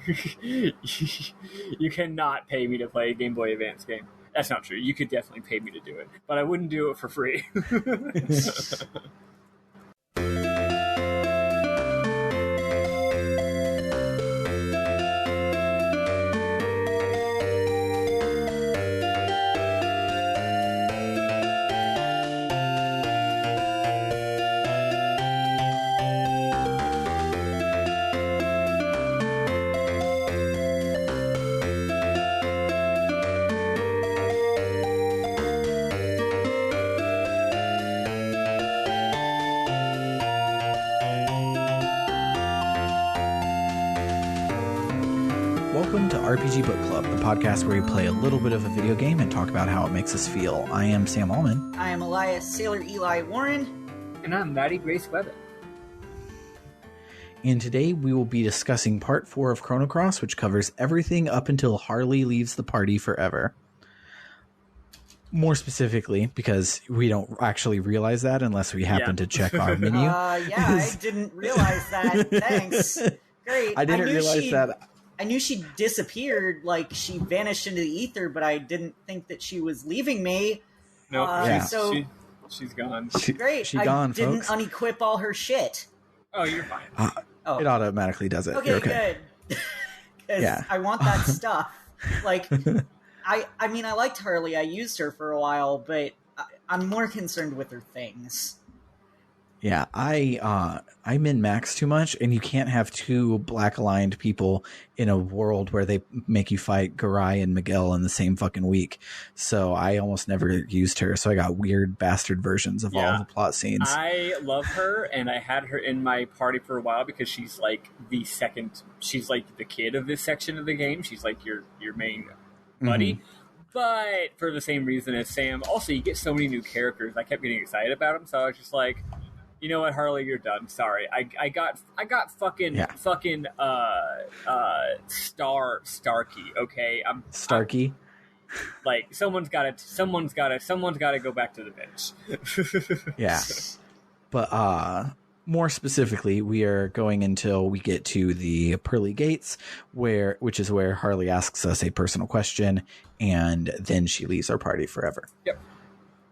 You cannot pay me to play a Game Boy Advance game. That's not true. You could definitely pay me to do it, but I wouldn't do it for free. Welcome to RPG Book Club, the podcast where we play a little bit of a video game and talk about how it makes us feel. I am Sam Allman. I am Elias Sailor Eli Warren. And I'm Maddy Grace Webbin. And today we will be discussing part 4 of Chrono Cross, which covers everything up until Harle leaves the party forever. More specifically, because we don't actually realize that unless we happen to check our menu. I didn't realize that. Thanks. Great. I didn't realize that. I knew she disappeared, like she vanished into the ether, but I didn't think that she was leaving me. No, she's gone. Great. She gone, I didn't folks. unequip all her shit. Oh, you're fine. It automatically does it. Okay, You're okay. good. Because I want that stuff. Like, I mean, I liked Harle. I used her for a while, but I'm more concerned with her things. Yeah, I min-max too much, and you can't have two black-aligned people in a world where they make you fight Garai and Miguel in the same fucking week. So I almost never used her, so I got weird bastard versions of all the plot scenes. I love her, and I had her in my party for a while because she's like she's like the kid of this section of the game. She's like your main buddy. Mm-hmm. But for the same reason as Sam, also you get so many new characters. I kept getting excited about them, so I was just like, you know what, Harle, you're done. Sorry, I got fucking Starkey. Okay, Starkey. Like someone's got to go back to the bench. Yeah, but more specifically, we are going until we get to the Pearly Gates, which is where Harle asks us a personal question, and then she leaves our party forever. Yep.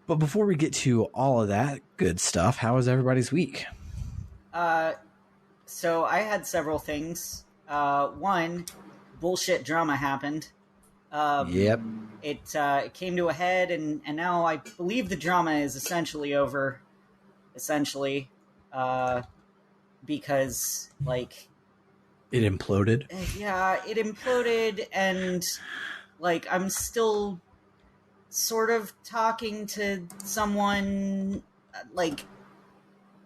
But before we get to all of that good stuff, how was everybody's week? So I had several things. One, bullshit drama happened. Yep. It came to a head, and now I believe the drama is essentially over. Essentially. Because, like... It imploded? Yeah, it imploded, and, like, I'm still sort of talking to someone, like,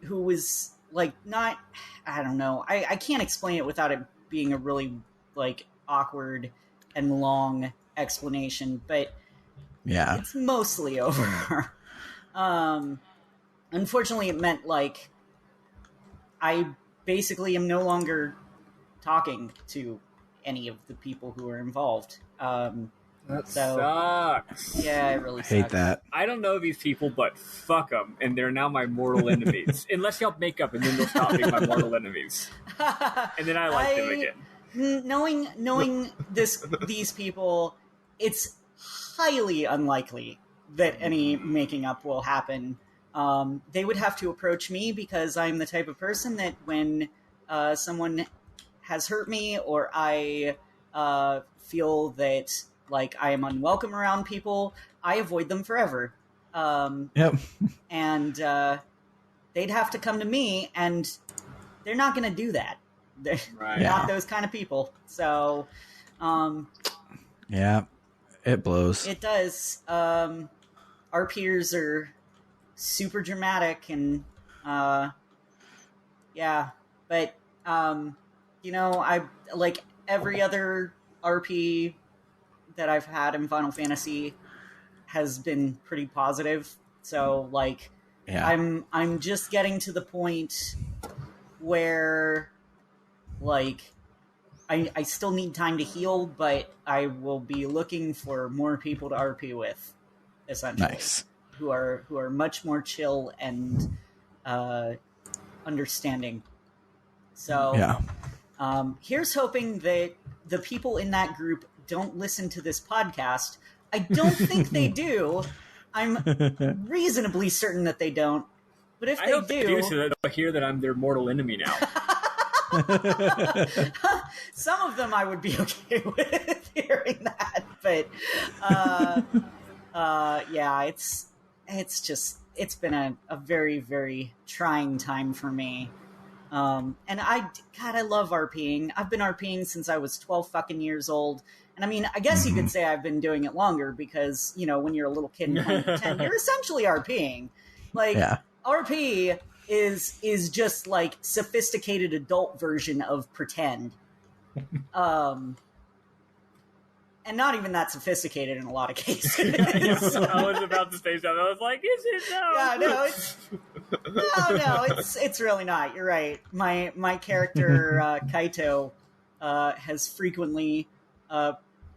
who was, like, not... I don't know. I can't explain it without it being a really, like, awkward and long explanation, but yeah, it's mostly over. Unfortunately, it meant, like, I basically am no longer talking to any of the people who are involved. That sucks. Yeah, it really sucks. I hate that. I don't know these people, but fuck them, and they're now my mortal enemies. Unless y'all make up, and then they'll stop being my mortal enemies. And then I like them again. Knowing these people, it's highly unlikely that any making up will happen. They would have to approach me because I'm the type of person that when someone has hurt me or I feel that, like, I am unwelcome around people, I avoid them forever. Yep. And they'd have to come to me, and they're not going to do that. They're not those kind of people. So, yeah, it blows. It does. Our peers are super dramatic, and but you know, I like every other RP that I've had in Final Fantasy has been pretty positive. So, like, I'm just getting to the point where, like, I still need time to heal, but I will be looking for more people to RP with, essentially. Nice. Who are much more chill and understanding. So, here's hoping that the people in that group don't listen to this podcast. I don't think they do. I'm reasonably certain that they don't. But if I hope they do, so that they'll hear that I'm their mortal enemy now. Some of them I would be okay with hearing that, but yeah, it's been a very, very trying time for me. And I love RPing. I've been RPing since I was 12 fucking years old. And I mean, I guess you could say I've been doing it longer because, you know, when you're a little kid and playing pretend, you're essentially RPing. Like, RP is just like sophisticated adult version of pretend. And not even that sophisticated in a lot of cases. I was about to say something. I was like, is it? No. Yeah, no, it's really not. You're right. My character, Kaito, has frequently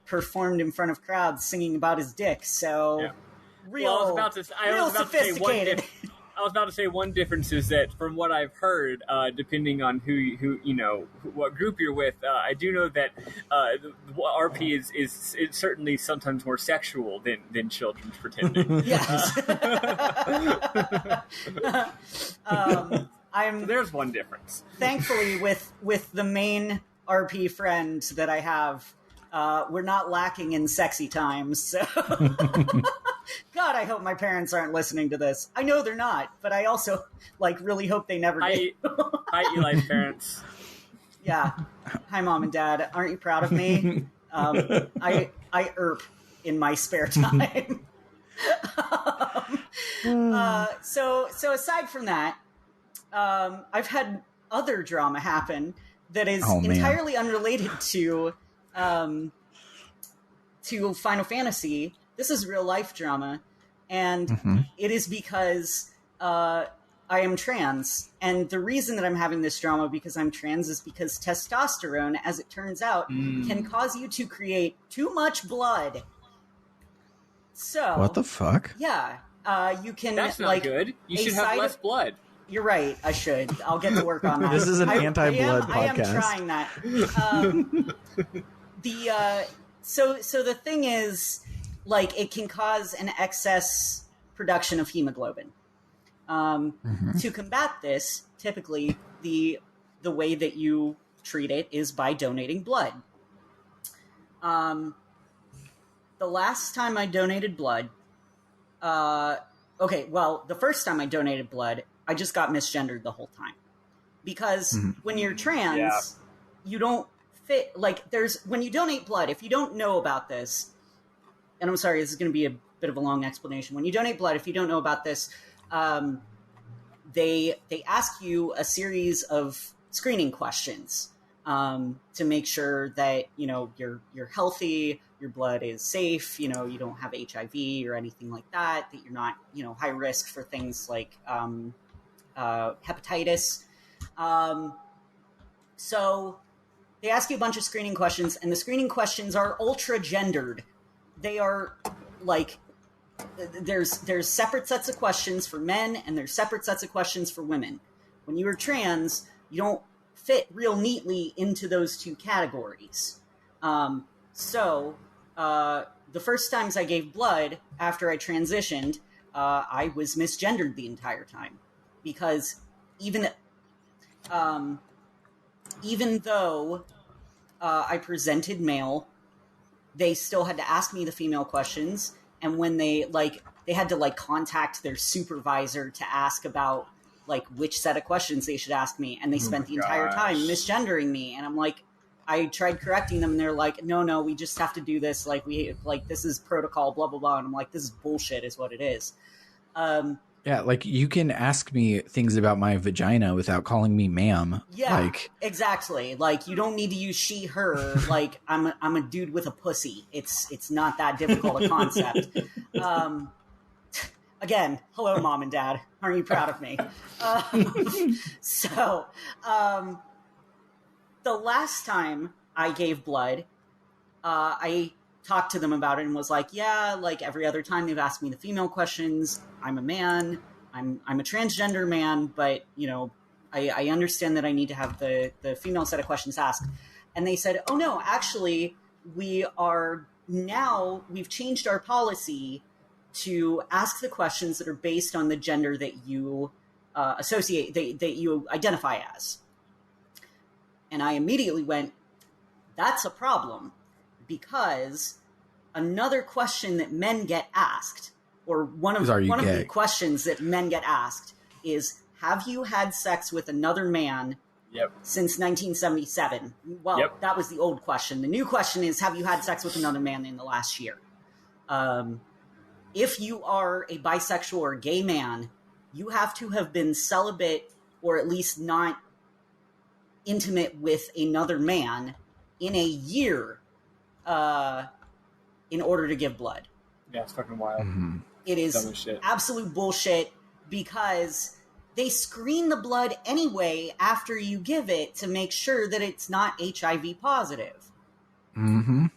performed in front of crowds singing about his dick, so real sophisticated. I was about to say one difference is that from what I've heard, depending on who you know what group you're with, I do know that RP is certainly sometimes more sexual than children's pretending. Yes. There's one difference. Thankfully, with the main RP friend that I have, we're not lacking in sexy times. So. God, I hope my parents aren't listening to this. I know they're not, but I also really hope they never do. Hi, Eli's parents. Yeah. Hi, Mom and Dad. Aren't you proud of me? I erp in my spare time. So aside from that, I've had other drama happen that is entirely unrelated to Final Fantasy. This is real life drama, and it is because I am trans. And the reason that I'm having this drama because I'm trans is because testosterone, as it turns out, can cause you to create too much blood. So what the fuck? Yeah, you can. That's not good. You should have less blood. You're right. I should. I'll get to work on that. This is an anti-blood podcast. I am trying that. So the thing is, it can cause an excess production of hemoglobin. To combat this, typically the way that you treat it is by donating blood. The last time I donated blood, the first time I donated blood, I just got misgendered the whole time. Because when you're trans, you don't fit, when you donate blood, if you don't know about this, and I'm sorry, this is going to be a bit of a long explanation. When you donate blood, if you don't know about this, they ask you a series of screening questions to make sure that you're healthy, your blood is safe, you don't have HIV or anything like that you're not high risk for things like hepatitis. So they ask you a bunch of screening questions, and the screening questions are ultra gendered. They are there's separate sets of questions for men and there's separate sets of questions for women. When you are trans, you don't fit real neatly into those two categories. So the first times I gave blood after I transitioned, I was misgendered the entire time because even though I presented male, they still had to ask me the female questions. And when they had to contact their supervisor to ask about which set of questions they should ask me. And they spent the entire time misgendering me. And I'm I tried correcting them and they're no, we just have to do this. This is protocol, blah, blah, blah. And I'm this is bullshit is what it is. Yeah, you can ask me things about my vagina without calling me ma'am. Yeah, exactly. You don't need to use she, her. I'm a dude with a pussy. It's not that difficult a concept. Again, hello, Mom and Dad. Aren't you proud of me? The last time I gave blood, I talked to them about it and was every other time they've asked me the female questions. I'm a man. I'm a transgender man, but I understand that I need to have the female set of questions asked. And they said, oh no, actually, we've changed our policy to ask the questions that are based on the gender that you that you identify as. And I immediately went, that's a problem, because another question that men get asked, or one of the questions that men get asked is, have you had sex with another man since 1977? Well, that was the old question. The new question is, have you had sex with another man in the last year? If you are a bisexual or gay man, you have to have been celibate or at least not intimate with another man in a year in order to give blood. Yeah, it's fucking wild. Mm-hmm. It is absolute bullshit, because they screen the blood anyway after you give it to make sure that it's not HIV positive. Mm-hmm.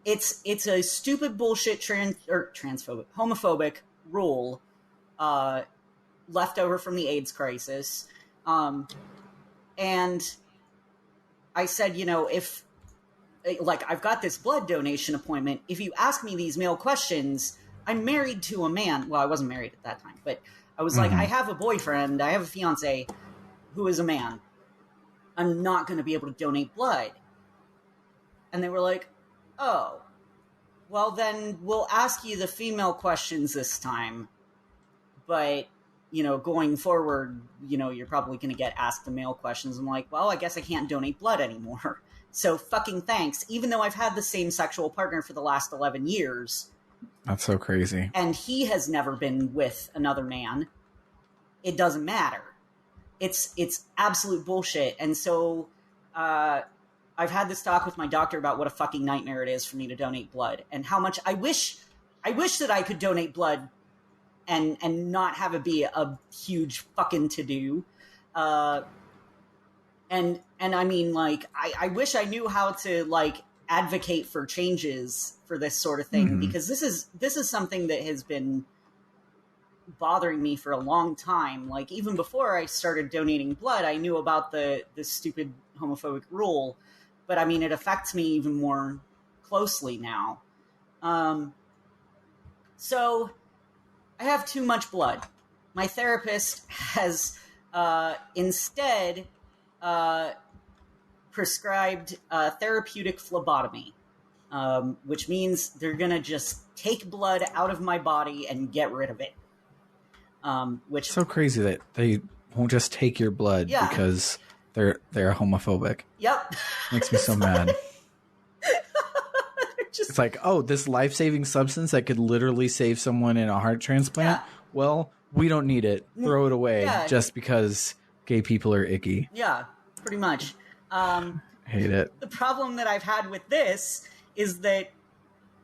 It's a stupid bullshit homophobic rule left over from the AIDS crisis. And I said, if, I've got this blood donation appointment. If you ask me these male questions, I'm married to a man. Well, I wasn't married at that time, but I was like, I have a boyfriend, I have a fiance who is a man. I'm not going to be able to donate blood. And they were like, oh, well, then we'll ask you the female questions this time. But, going forward, you're probably going to get asked the male questions. I'm like, well, I guess I can't donate blood anymore. So fucking thanks. Even though I've had the same sexual partner for the last 11 years. That's so crazy. And he has never been with another man. It doesn't matter. It's absolute bullshit. And so I've had this talk with my doctor about what a fucking nightmare it is for me to donate blood, and how much I wish that I could donate blood and not have it be a huge fucking to-do. And I mean, I wish I knew how to advocate for changes for this sort of thing, because this is something that has been bothering me for a long time. Even before I started donating blood, I knew about the stupid homophobic rule, but I mean, it affects me even more closely now. So I have too much blood. My therapist has instead prescribed therapeutic phlebotomy, which means they're going to just take blood out of my body and get rid of it. Which so crazy that they won't just take your blood because they're homophobic. Yep. Makes me so mad. It's like, oh, this life-saving substance that could literally save someone in a heart transplant? Yeah. Well, we don't need it. Throw it away just because gay people are icky. Yeah, pretty much. Hate it. The problem that I've had with this is that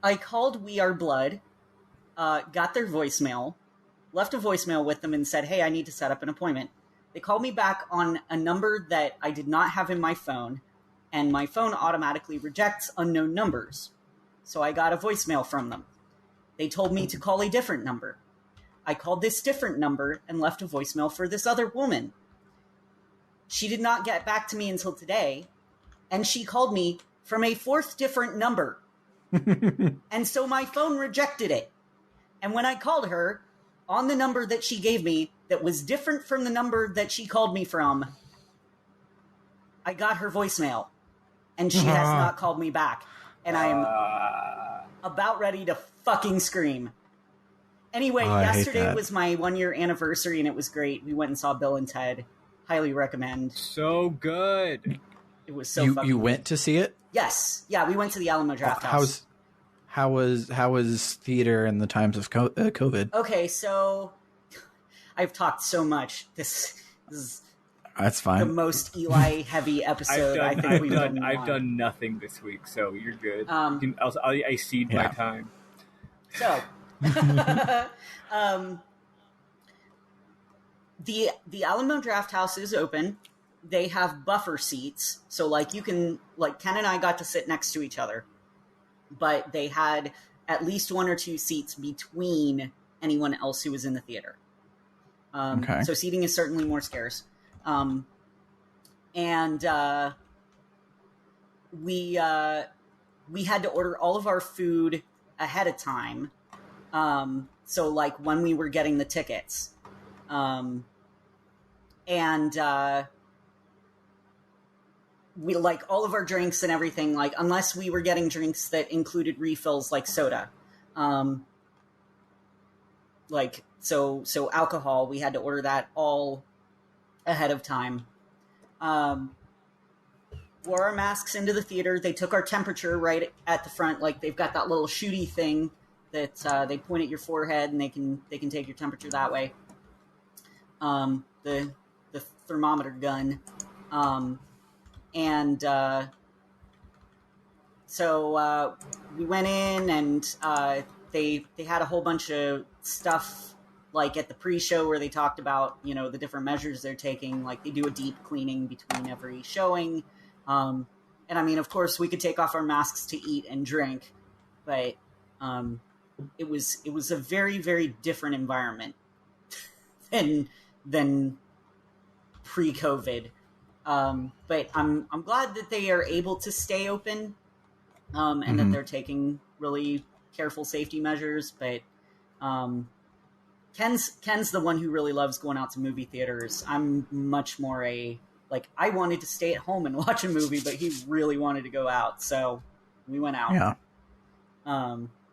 I called We Are Blood, got their voicemail, left a voicemail with them and said, hey, I need to set up an appointment. They called me back on a number that I did not have in my phone, and my phone automatically rejects unknown numbers. So I got a voicemail from them. They told me to call a different number. I called this different number and left a voicemail for this other woman. She did not get back to me until today, and she called me from a fourth different number. And so my phone rejected it. And when I called her on the number that she gave me that was different from the number that she called me from, I got her voicemail, and she has not called me back. And I am about ready to fucking scream. Anyway, yesterday was my 1-year anniversary, and it was great. We went and saw Bill and Ted. Highly recommend. So good. It was so fucking You went to see it? Yes. Yeah, we went to the Alamo Draft House. How was theater in the times of COVID? Okay, so I've talked so much. This is that's fine. The most Eli heavy episode I've done nothing this week, so you're good. I cede my time. So the Alamo Draft House is open. They have buffer seats, so you can Ken and I got to sit next to each other, but they had at least 1 or 2 seats between anyone else who was in the theater. So seating is certainly more scarce. And we had to order all of our food ahead of time. So like when we were getting the tickets, and we like all of our drinks and everything, like unless we were getting drinks that included refills like soda, like so alcohol, we had to order that all ahead of time. Wore our masks into the theater. They took our temperature right at the front. Like they've got that little shooty thing that they point at your forehead and they can take your temperature that way. The thermometer gun. So we went in and they had a whole bunch of stuff like at the pre-show where they talked about, you know, the different measures they're taking. Like they do a deep cleaning between every showing. And I mean, of course, we could take off our masks to eat and drink, but it was a very, very different environment than pre-COVID. But I'm glad that they are able to stay open, and that they're taking really careful safety measures. But Ken's the one who really loves going out to movie theaters. I'm much more I wanted to stay at home and watch a movie, but he really wanted to go out, so we went out. Yeah.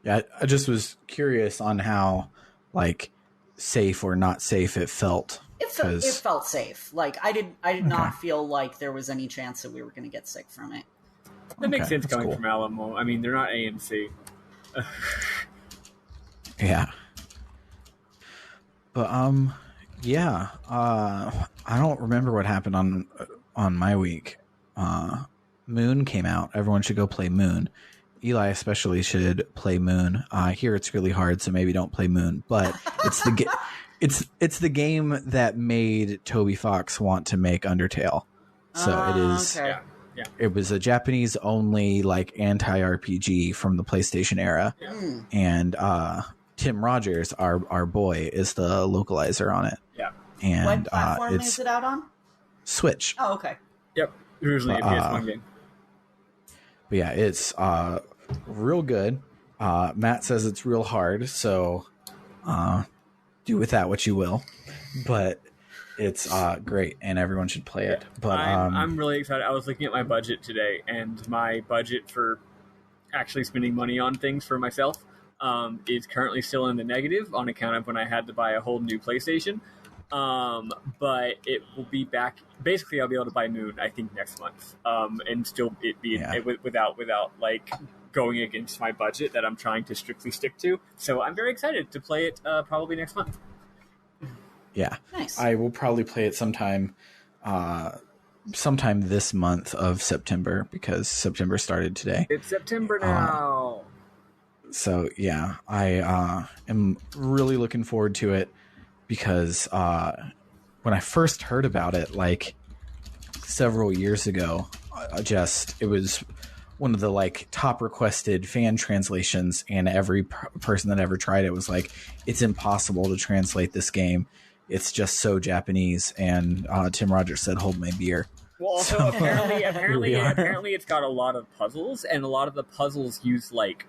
Yeah, I just was curious on how, like, safe or not safe it felt. It felt safe. Like, I did not feel like there was any chance that we were going to get sick from it. That makes sense coming from Alamo. I mean, they're not AMC. Yeah. But, yeah, I don't remember what happened on my week. Moon came out. Everyone should go play Moon. Eli especially should play Moon. I hear it's really hard, so maybe don't play Moon. But it's it's the game that made Toby Fox want to make Undertale. So it is. Okay. Yeah. It was a Japanese only like anti-RPG from the PlayStation era, and Tim Rogers, our boy, is the localizer on it. Yeah. And what platform is it out on? Switch. Oh, okay. Yep. Usually a PS1 game. But yeah, it's real good. Matt says it's real hard, so do with that what you will. But it's great, and everyone should play it. But I'm really excited. I was looking at my budget today, and my budget for actually spending money on things for myself is currently still in the negative on account of when I had to buy a whole new PlayStation. But it will be back. Basically, I'll be able to buy Moon, I think, next month, and still it be without like going against my budget that I'm trying to strictly stick to. So I'm very excited to play it probably next month. Yeah, nice. I will probably play it sometime this month of September because September started today. It's September now. So yeah, I am really looking forward to it because when I first heard about it, like several years ago, it was one of the like top requested fan translations, and every person that ever tried it was like, it's impossible to translate this game. It's just so Japanese. And Tim Rogers said, "Hold my beer." Well, also So, apparently it's got a lot of puzzles, and a lot of the puzzles use like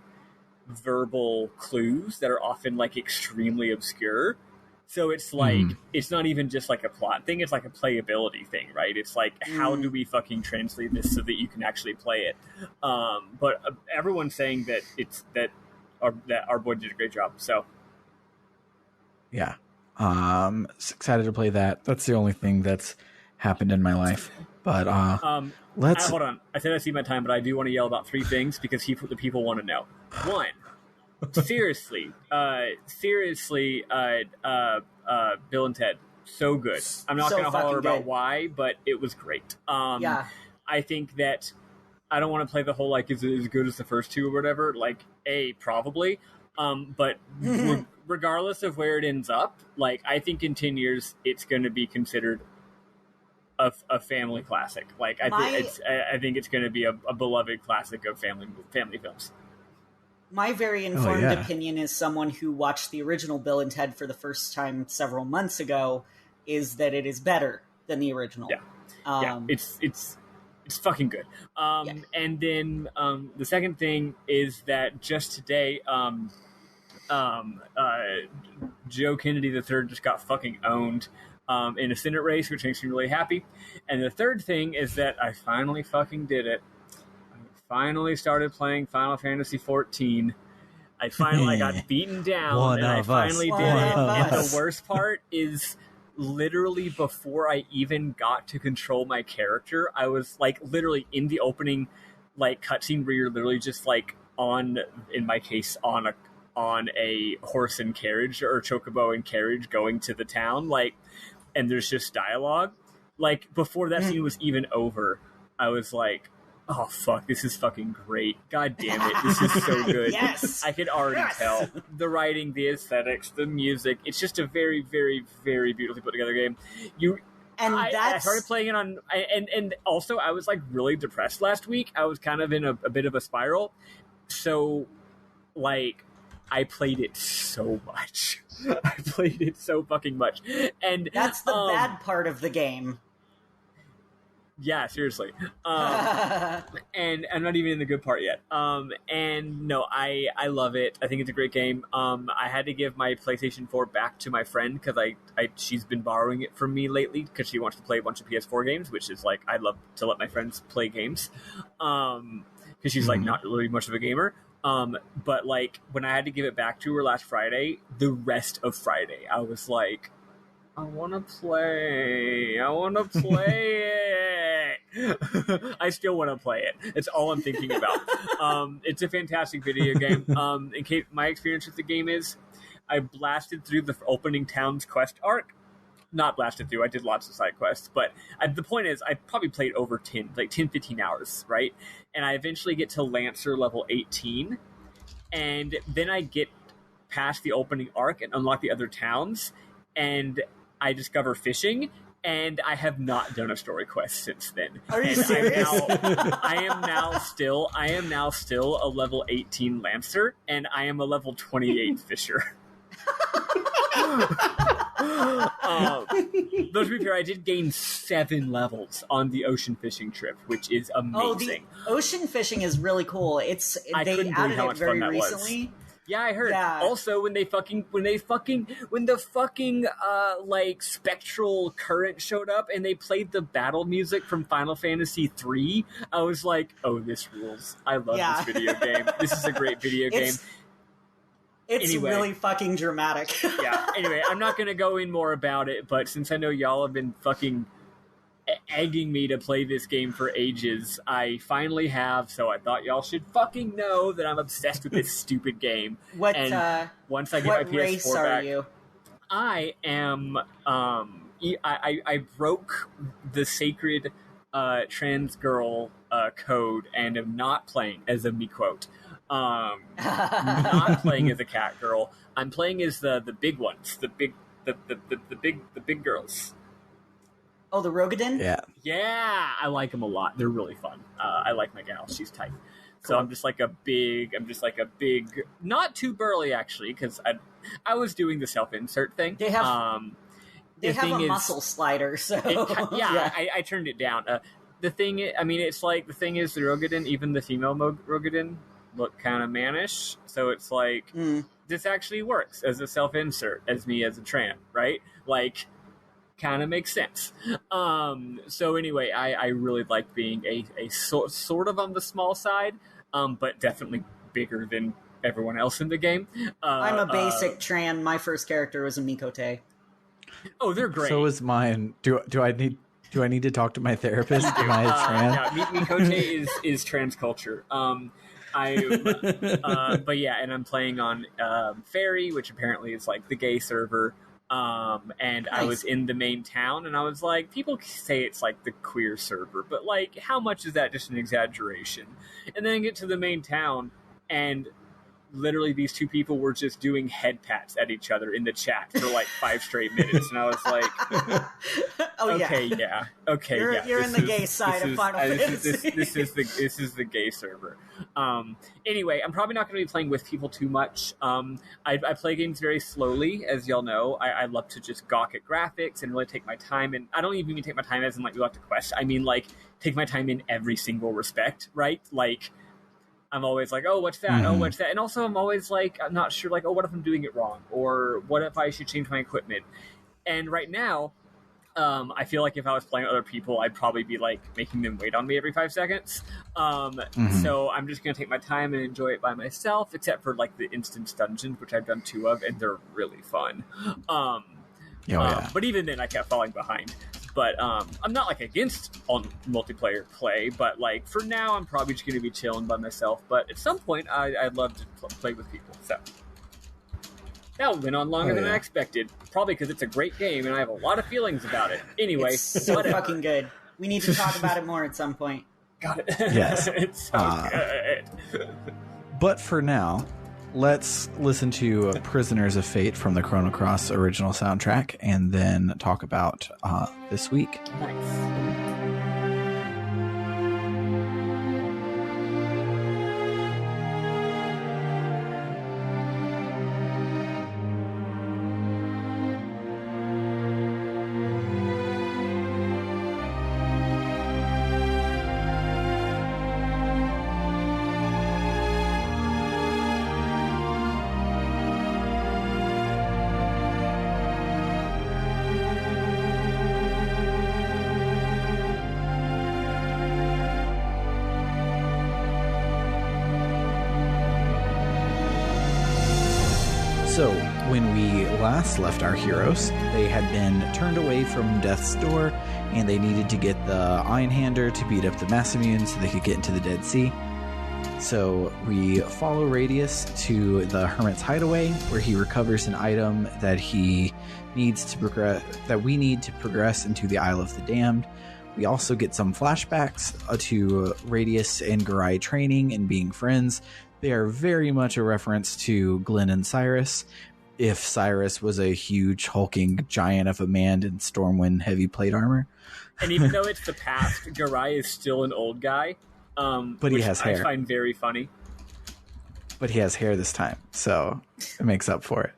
verbal clues that are often like extremely obscure. So it's like it's not even just like a plot thing; it's like a playability thing, right? It's like how do we fucking translate this so that you can actually play it? But everyone's saying that our boy did a great job. So yeah, excited to play that. That's the only thing that's happened in my life. But let's hold on. I said I see my time, but I do want to yell about three things because the people want to know. One. Seriously, Bill and Ted, so good. I'm not going to holler about why, but it was great. Yeah. I think that I don't want to play the whole, like, is it as good as the first two or whatever? Like, probably. But regardless of where it ends up, like, I think in 10 years, it's going to be considered a family classic. Like, I think it's going to be a beloved classic of family films. My very informed opinion as someone who watched the original Bill and Ted for the first time several months ago is that it is better than the original. Yeah, it's It's fucking good. And then the second thing is that just today, Joe Kennedy III just got fucking owned in a Senate race, which makes me really happy. And the third thing is that I finally fucking did it. I finally started playing Final Fantasy XIV. I got beaten down, and I finally did it. And the worst part is, literally before I even got to control my character, I was like literally in the opening like cutscene where you're literally just like on, in my case, on a horse and carriage or chocobo and carriage going to the town, like, and there's just dialogue. Like before that scene was even over, I was like, oh fuck, this is fucking great. God damn it, this is so good. Yes! I could already tell. The writing, the aesthetics, the music, it's just a very, very, very beautifully put together game. I started playing it on, and also I was like really depressed last week. I was kind of in a bit of a spiral. So, like, I played it so much. I played it so fucking much. And that's the bad part of the game. Yeah, seriously. And I'm not even in the good part yet. And no, I love it. I think it's a great game. I had to give my PlayStation 4 back to my friend because she's been borrowing it from me lately because she wants to play a bunch of PS4 games, which is like, I love to let my friends play games. Because she's like not really much of a gamer. But like when I had to give it back to her last Friday, the rest of Friday, I was like, I want to play it. I still want to play it. It's all I'm thinking about. It's a fantastic video game. In case my experience with the game is, I blasted through the opening town's quest arc. Not blasted through, I did lots of side quests, but the point is, I probably played over 10, 15 hours, right? And I eventually get to Lancer level 18, and then I get past the opening arc and unlock the other towns, and I discover fishing, and I have not done a story quest since then. Are you serious? I am now still a level 18 Lancer, and I am a level 28 Fisher. Though to be fair, I did gain 7 levels on the ocean fishing trip, which is amazing. Oh, the ocean fishing is really cool. They added it very recently. Yeah, I heard. Yeah. Also, when the fucking like spectral current showed up and they played the battle music from Final Fantasy III, I was like, "Oh, this rules! I love this video game. This is a great video game." It's really fucking dramatic. Yeah. Anyway, I'm not going to go in more about it, but since I know y'all have been fucking egging me to play this game for ages, I finally have, so I thought y'all should fucking know that I'm obsessed with this stupid game. Once I get my PS4 race are back, you? I am, I broke the sacred trans girl code and am not playing as a Miquote. Not playing as a cat girl. I'm playing as the big ones, the big girls. Oh, the Rogadin? Yeah, I like them a lot. They're really fun. I like my gal. She's tight. So I'm just like a big, not too burly actually, because I was doing the self-insert thing. They have a muscle slider, so I turned it down. The thing is, the Rogadin, even the female Rogadin, look kind of mannish, so it's like this actually works as a self-insert as me as a tran, right? Like, kind of makes sense. So anyway, I really like being a sort of on the small side, but definitely bigger than everyone else in the game. I'm a basic tran. My first character was a Miquote. Oh, they're great. So is mine. Do I need to talk to my therapist? Am I a tran? Yeah, Miquote is trans culture. But yeah, and I'm playing on Fairy, which apparently is like the gay server. And nice. I was in the main town, and I was like, people say it's like the queer server, but like, how much is that just an exaggeration? And then I get to the main town, and literally these two people were just doing head pats at each other in the chat for like 5 straight minutes, and I was like, okay, you're in the gay side of Final Fantasy. This is the gay server. Anyway, I'm probably not going to be playing with people too much. I play games very slowly, as y'all know. I love to just gawk at graphics and really take my time, and I don't even mean take my time as in like you have to quest. I mean like take my time in every single respect, right? Like, I'm always like, oh, what's that? Mm-hmm. Oh, what's that? And also I'm always like, I'm not sure, like, oh, what if I'm doing it wrong? Or what if I should change my equipment? And right now, I feel like if I was playing with other people, I'd probably be like making them wait on me every 5 seconds. So I'm just going to take my time and enjoy it by myself, except for like the instance dungeons, which I've done 2 of, and they're really fun. But even then I kept falling behind. But I'm not like against on multiplayer play, but like for now I'm probably just going to be chilling by myself. But at some point I'd love to play with people. So that went on longer than I expected, probably because it's a great game and I have a lot of feelings about it. Anyway, it's so fucking good. We need to talk about it more at some point. Got it. Yes, it's so good. But for now, let's listen to Prisoners of Fate from the Chrono Cross original soundtrack and then talk about this week. Nice. So, when we last left our heroes, they had been turned away from Death's Door, and they needed to get the Ironhander to beat up the Massamune so they could get into the Dead Sea. So, we follow Radius to the Hermit's Hideaway, where he recovers an item that he needs to progress, that we need to progress into the Isle of the Damned. We also get some flashbacks to Radius and Garai training and being friends. They are very much a reference to Glenn and Cyrus, if Cyrus was a huge hulking giant of a man in Stormwind heavy plate armor. And even though it's the past, Garai is still an old guy, but he has hair. I find very funny. But he has hair this time, so it makes up for it.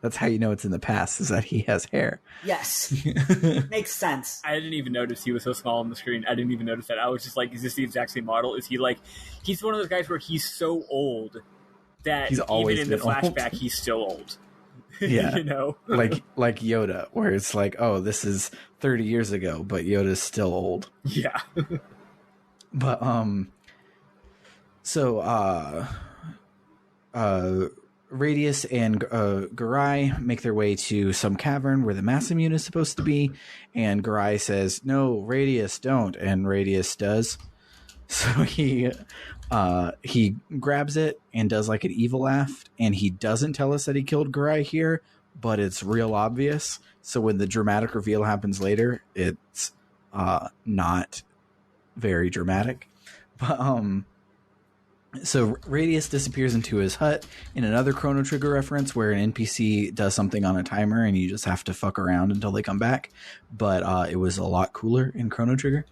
That's how you know it's in the past, is that he has hair. Yes. Makes sense. I didn't even notice he was so small on the screen. I didn't even notice that. I was just like, is this the exact same model? Is he like... He's one of those guys where he's so old that he's even in the flashback, old. He's still old. Yeah. You know? like Yoda, where it's like, oh, this is 30 years ago, but Yoda's still old. Yeah. But, Radius and Garai make their way to some cavern where the Massamune is supposed to be, and Garai says, no, Radius, don't, and Radius does. So he grabs it and does like an evil laugh, and he doesn't tell us that he killed Garai here, but it's real obvious. So when the dramatic reveal happens later, it's not very dramatic. But so Radius disappears into his hut in another Chrono Trigger reference where an NPC does something on a timer and you just have to fuck around until they come back. But it was a lot cooler in Chrono Trigger.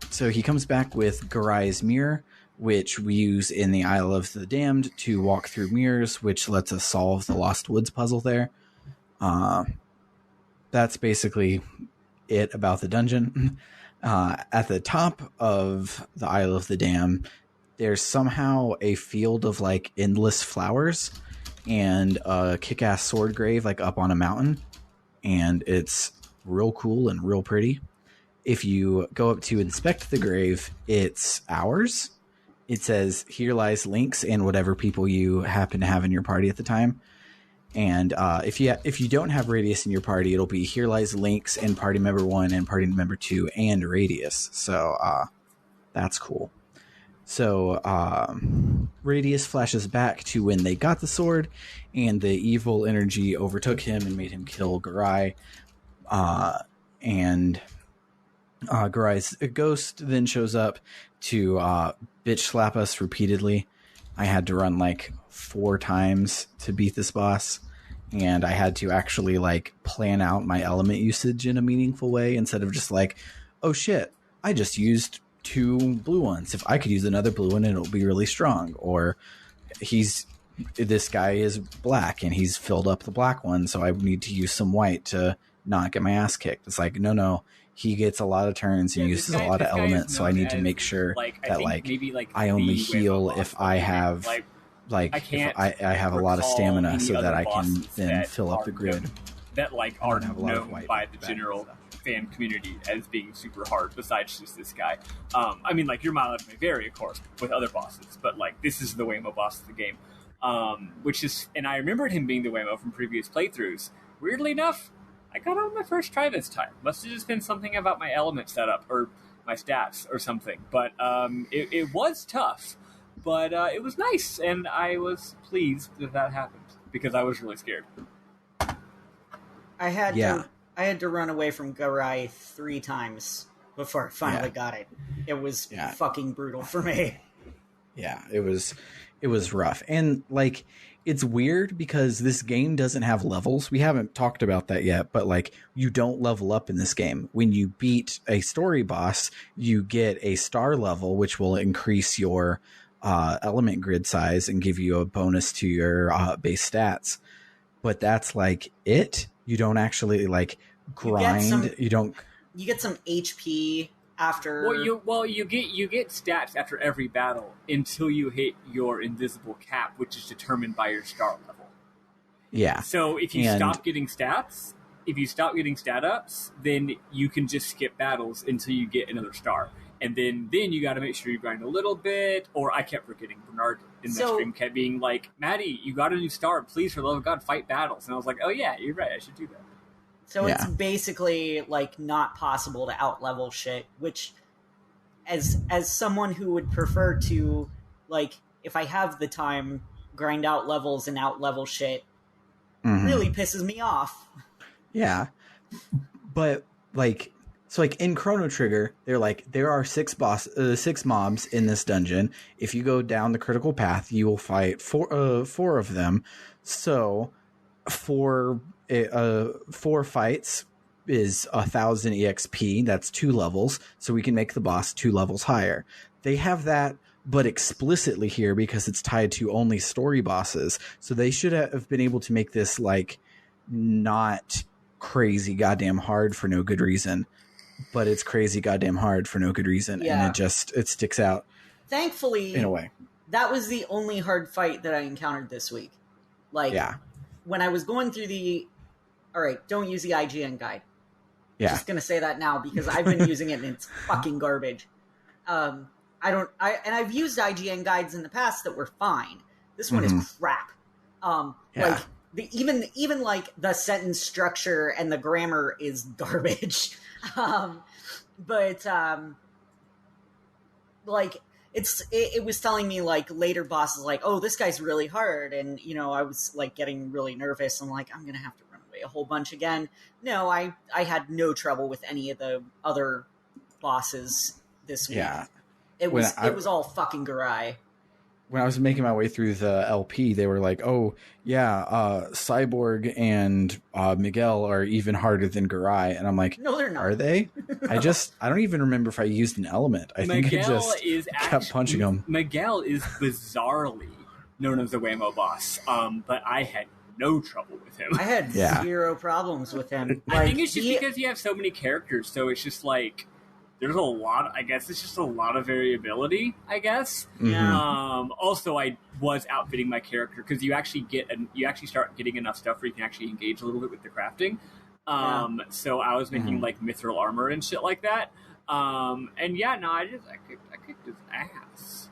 So he comes back with Garai's mirror, which we use in the Isle of the Damned to walk through mirrors, which lets us solve the Lost Woods puzzle there. That's basically it about the dungeon. At the top of the Isle of the Dam, there's somehow a field of like endless flowers and a kick-ass sword grave like up on a mountain, and it's real cool and real pretty. If you go up to inspect the grave, it's ours. It says, here lies Lynx and whatever people you happen to have in your party at the time. And if you don't have Radius in your party, it'll be here lies Lynx and party member 1 and party member 2 and Radius. So that's cool. So Radius flashes back to when they got the sword and the evil energy overtook him and made him kill Garai. And Garai's ghost then shows up to bitch slap us repeatedly. I had to run like 4 times to beat this boss, and I had to actually like plan out my element usage in a meaningful way instead of just like, oh shit, I just used 2 blue ones. If I could use another blue one, it'll be really strong. Or this guy is black and he's filled up the black one, so I need to use some white to not get my ass kicked. It's like, no. He gets a lot of turns and uses a lot of elements, so I need to make sure that I only heal if I have if I have a lot of stamina, so that I can then fill up the grid. That are known by the general fan community as being super hard, besides just this guy. I mean, your mileage may vary, of course, with other bosses, but this is the Waymo boss of the game. And I remembered him being the Waymo from previous playthroughs. Weirdly enough, I got on my first try this time. Must have just been something about my element setup or my stats or something. But it was tough, but it was nice, and I was pleased that happened because I was really scared. I had to run away from Garai 3 times before I finally got it. It was fucking brutal for me. Yeah, it was rough. And it's weird because this game doesn't have levels. We haven't talked about that yet, but you don't level up in this game. When you beat a story boss, you get a star level, which will increase your element grid size and give you a bonus to your base stats. But that's it. You don't actually grind. You get some HP after. Well, you get stats after every battle until you hit your invisible cap, which is determined by your star level. Yeah. So if you stop getting stats, if you stop getting stat ups, then you can just skip battles until you get another star. And then you got to make sure you grind a little bit. Or I kept forgetting Bernard in the stream kept being like, Maddy, you got a new star. Please, for the love of God, fight battles. And I was like, oh yeah, you're right. I should do that. So it's basically not possible to out-level shit, which as someone who would prefer to, if I have the time, grind out levels and out-level shit, really pisses me off. Yeah. But, in Chrono Trigger, there are 6 mobs in this dungeon. If you go down the critical path, you will fight 4 of them. So, 4 fights is 1,000 EXP. That's 2 levels. So we can make the boss 2 levels higher. They have that, but explicitly here because it's tied to only story bosses. So they should have been able to make this not crazy goddamn hard for no good reason. But it's crazy goddamn hard for no good reason, and it sticks out. Thankfully, in a way, that was the only hard fight that I encountered this week. When I was going through don't use the IGN guide. Yeah, just gonna say that now because I've been using it and it's fucking garbage. I've used IGN guides in the past that were fine. This one is crap. Even the sentence structure and the grammar is garbage. It was telling me later bosses oh, this guy's really hard, and I was getting really nervous. I'm I'm gonna have to run away a whole bunch again. No, I had no trouble with any of the other bosses this week. Yeah, it was all fucking Garai. When I was making my way through the LP, they were oh, yeah, Cyborg and Miguel are even harder than Garai. And I'm no, they're not. Are they? I don't even remember if I used an element. I think I just kept punching them. Miguel is bizarrely known as the Waymo boss, but I had no trouble with him. I had zero problems with him. I think it's just because you have so many characters, so it's just there's a lot. I guess it's just a lot of variability. I guess. Mm-hmm. Also, I was outfitting my character because you actually start getting enough stuff where you can actually engage a little bit with the crafting. So I was making mithril armor and shit like that. I kicked his ass.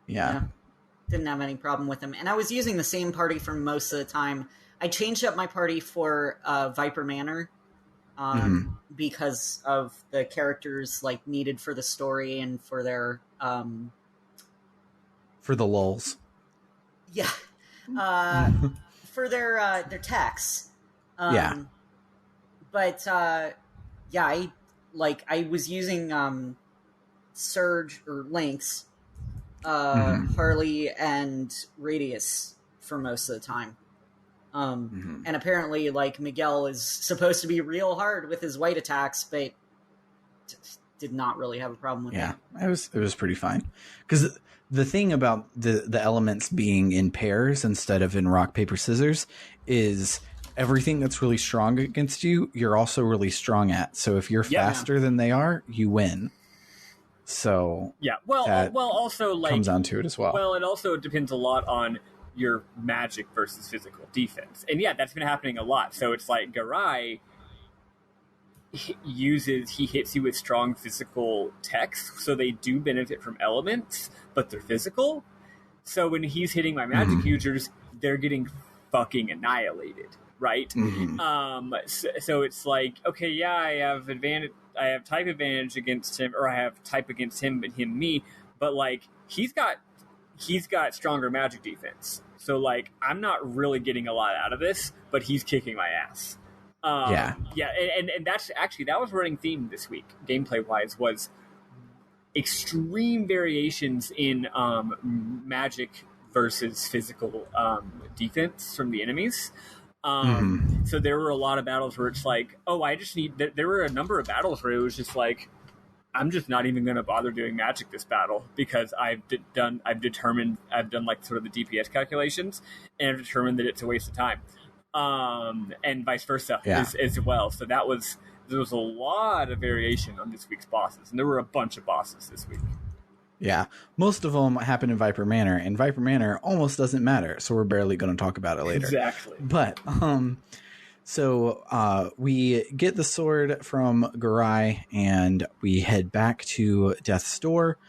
Yeah. Didn't have any problem with him, and I was using the same party for most of the time. I changed up my party for Viper Manor. Because of the characters needed for the story and for their for the lulz. Yeah. For their techs. But I like I was using Surge or Lynx, Harle, and Radius for most of the time. And apparently, like, Miguel is supposed to be real hard with his white attacks, but did not really have a problem with that. Yeah, it was pretty fine. Because the thing about the elements being in pairs instead of in rock, paper, scissors is everything that's really strong against you, you're also really strong at. So if you're faster than they are, you win. So well, also like comes down to it as well. Well, it also depends a lot on your magic versus physical defense, and that's been happening a lot. So it's like Garai he hits you with strong physical techs, so they do benefit from elements, but they're physical. So when he's hitting my magic users, they're getting fucking annihilated, right? So it's like, okay, I have advantage. I have type advantage against him, or I have type against him, but him me. But like he's got stronger magic defense, so like I'm not really getting a lot out of this, but he's kicking my ass. And that's actually that was running theme this week, gameplay wise, was extreme variations in magic versus physical defense from the enemies. So there were a lot of battles where it's like, there were a number of battles where it was just like, I'm just not even going to bother doing magic this battle because I've done like sort of the DPS calculations, and I've determined that it's a waste of time. And vice versa as well. So there was a lot of variation on this week's bosses, and there were a bunch of bosses this week. Yeah, most of them happen in Viper Manor, and Viper Manor almost doesn't matter, so we're barely going to talk about it later. Exactly. But, so we get the sword from Garai, and we head back to Death's Door,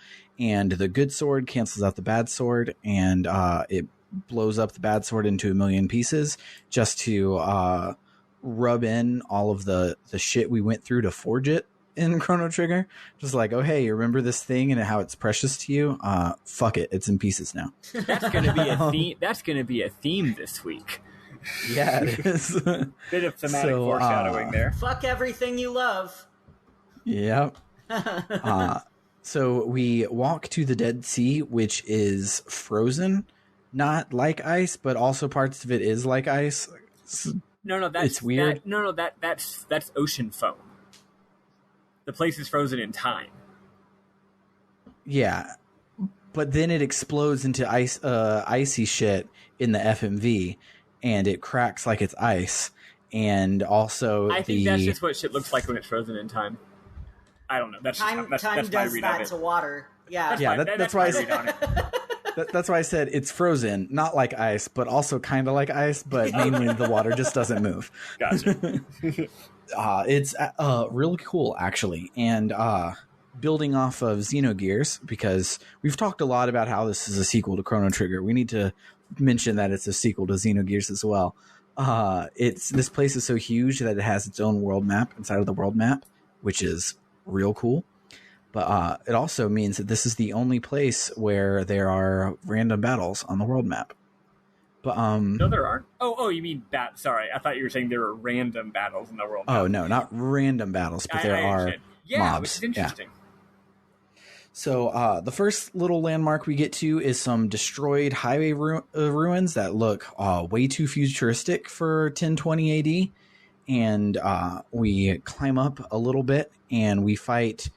and the good sword cancels out the bad sword, and it blows up the bad sword into a million pieces just to rub in all of the shit we went through to forge it in Chrono Trigger. Just like, oh hey, you remember this thing and how it's precious to you? Fuck it, it's in pieces now. That's gonna be a theme. That's gonna be a theme this week. Yeah, it is. Bit of thematic foreshadowing there. Fuck everything you love. Yep. So we walk to the Dead Sea, which is frozen, not like ice, but also parts of it is like ice. It's weird. That's ocean foam. The place is frozen in time. Yeah, but then it explodes into icy shit in the FMV, and it cracks like it's ice. And also, I think that's just what shit looks like when it's frozen in time. I don't know. That's time that's does my read that of it. to water. Yeah, that's why I said that's why I said it's frozen, not like ice, but also kind of like ice, but mainly the water just doesn't move. Gotcha. It's really cool, actually. And building off of Xenogears, because we've talked a lot about how this is a sequel to Chrono Trigger. We need to mention that it's a sequel to Xenogears as well. This place is so huge that it has its own world map inside of the world map, which is real cool. But it also means that this is the only place where there are random battles on the world map. But no, there aren't. Oh, you mean Sorry, I thought you were saying there were random battles in the world map. Oh no, not random battles, but there are mobs. Which is interesting. Yeah. So the first little landmark we get to is some destroyed highway ruins that look way too futuristic for 1020 AD. And we climb up a little bit and we fight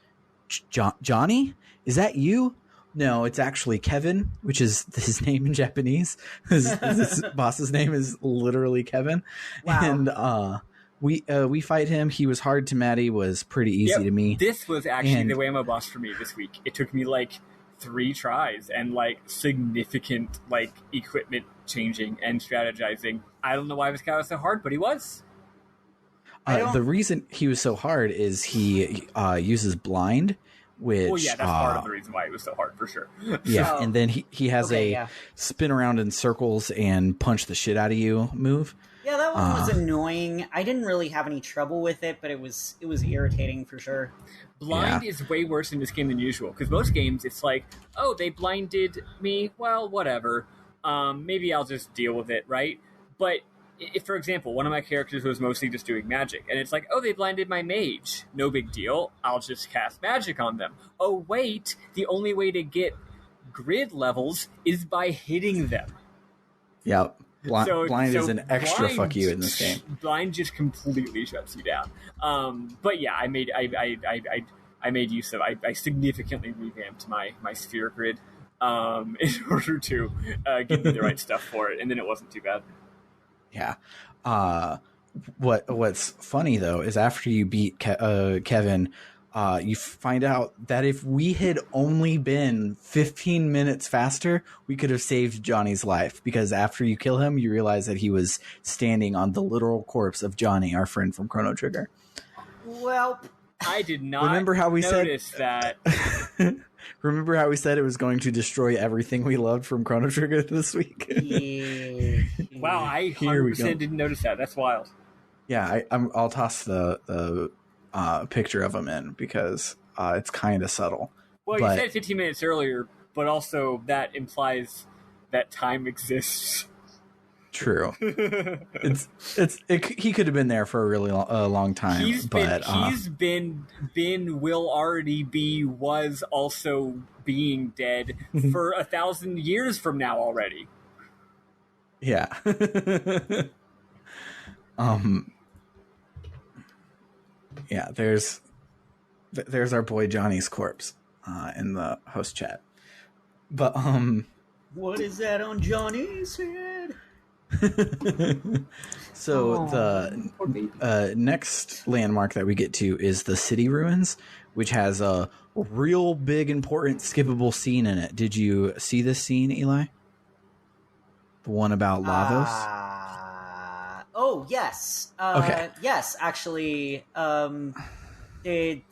Johnny? Is that you? No, it's actually Kevin, which is his name in Japanese. His boss's name is literally Kevin. Wow. And we fight him. He was hard to Maddy, was pretty easy to me. This was actually the Whammo boss for me this week. It took me like 3 tries and like significant like equipment changing and strategizing. I don't know why this guy was so hard, but he was. The reason he was so hard is he uses blind, which... that's part of the reason why it was so hard, for sure. Yeah, and then he has spin around in circles and punch the shit out of you move. Yeah, that one was annoying. I didn't really have any trouble with it, but it was irritating for sure. Blind is way worse in this game than usual, because most games it's like, oh, they blinded me, well, whatever. Maybe I'll just deal with it, right? But for example, one of my characters was mostly just doing magic, and it's like, oh, they blinded my mage. No big deal. I'll just cast magic on them. Oh, wait, the only way to get grid levels is by hitting them. Yep. Blind is an extra fuck you in this game. Blind just completely shuts you down. But yeah, I made use of. I significantly revamped my sphere grid in order to give me the right stuff for it, and then it wasn't too bad. Yeah. What's funny though is after you beat Kevin, you find out that if we had only been 15 minutes faster, we could have saved Johnny's life, because after you kill him, you realize that he was standing on the literal corpse of Johnny, our friend from Chrono Trigger. Well, I did not remember how we notice that. Remember how we said it was going to destroy everything we loved from Chrono Trigger this week? Yeah. Wow, I 100% didn't notice that. That's wild. Yeah, I'll toss the picture of him in, because it's kind of subtle. Well, you said 15 minutes earlier, but also that implies that time exists. True. He could have been there for a really long time. Will already be, was also being dead for 1,000 years from now already. Yeah. Yeah, there's our boy Johnny's corpse in the host chat. But what is that on Johnny's head? So the next landmark that we get to is the city ruins, which has a real big important skippable scene in it. Did you see this scene, Eli? The one about Lavos? Oh, yes. Okay. Yes, actually, they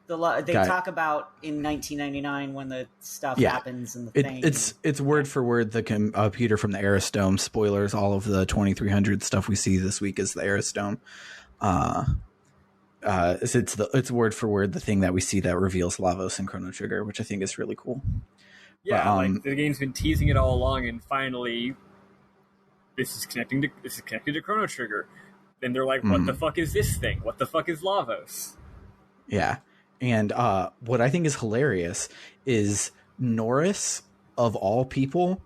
talk about in 1999 when the stuff happens in the thing. It's word for word the computer from the Aerostome. Spoilers, all of the 2300 stuff we see this week is the Aerostome. It's word for word the thing that we see that reveals Lavos and Chrono Trigger, which I think is really cool. Yeah, but, the game's been teasing it all along, and finally this is connected to Chrono Trigger. Then they're like, what the fuck is this thing? What the fuck is Lavos? Yeah. And what I think is hilarious is Norris, of all people,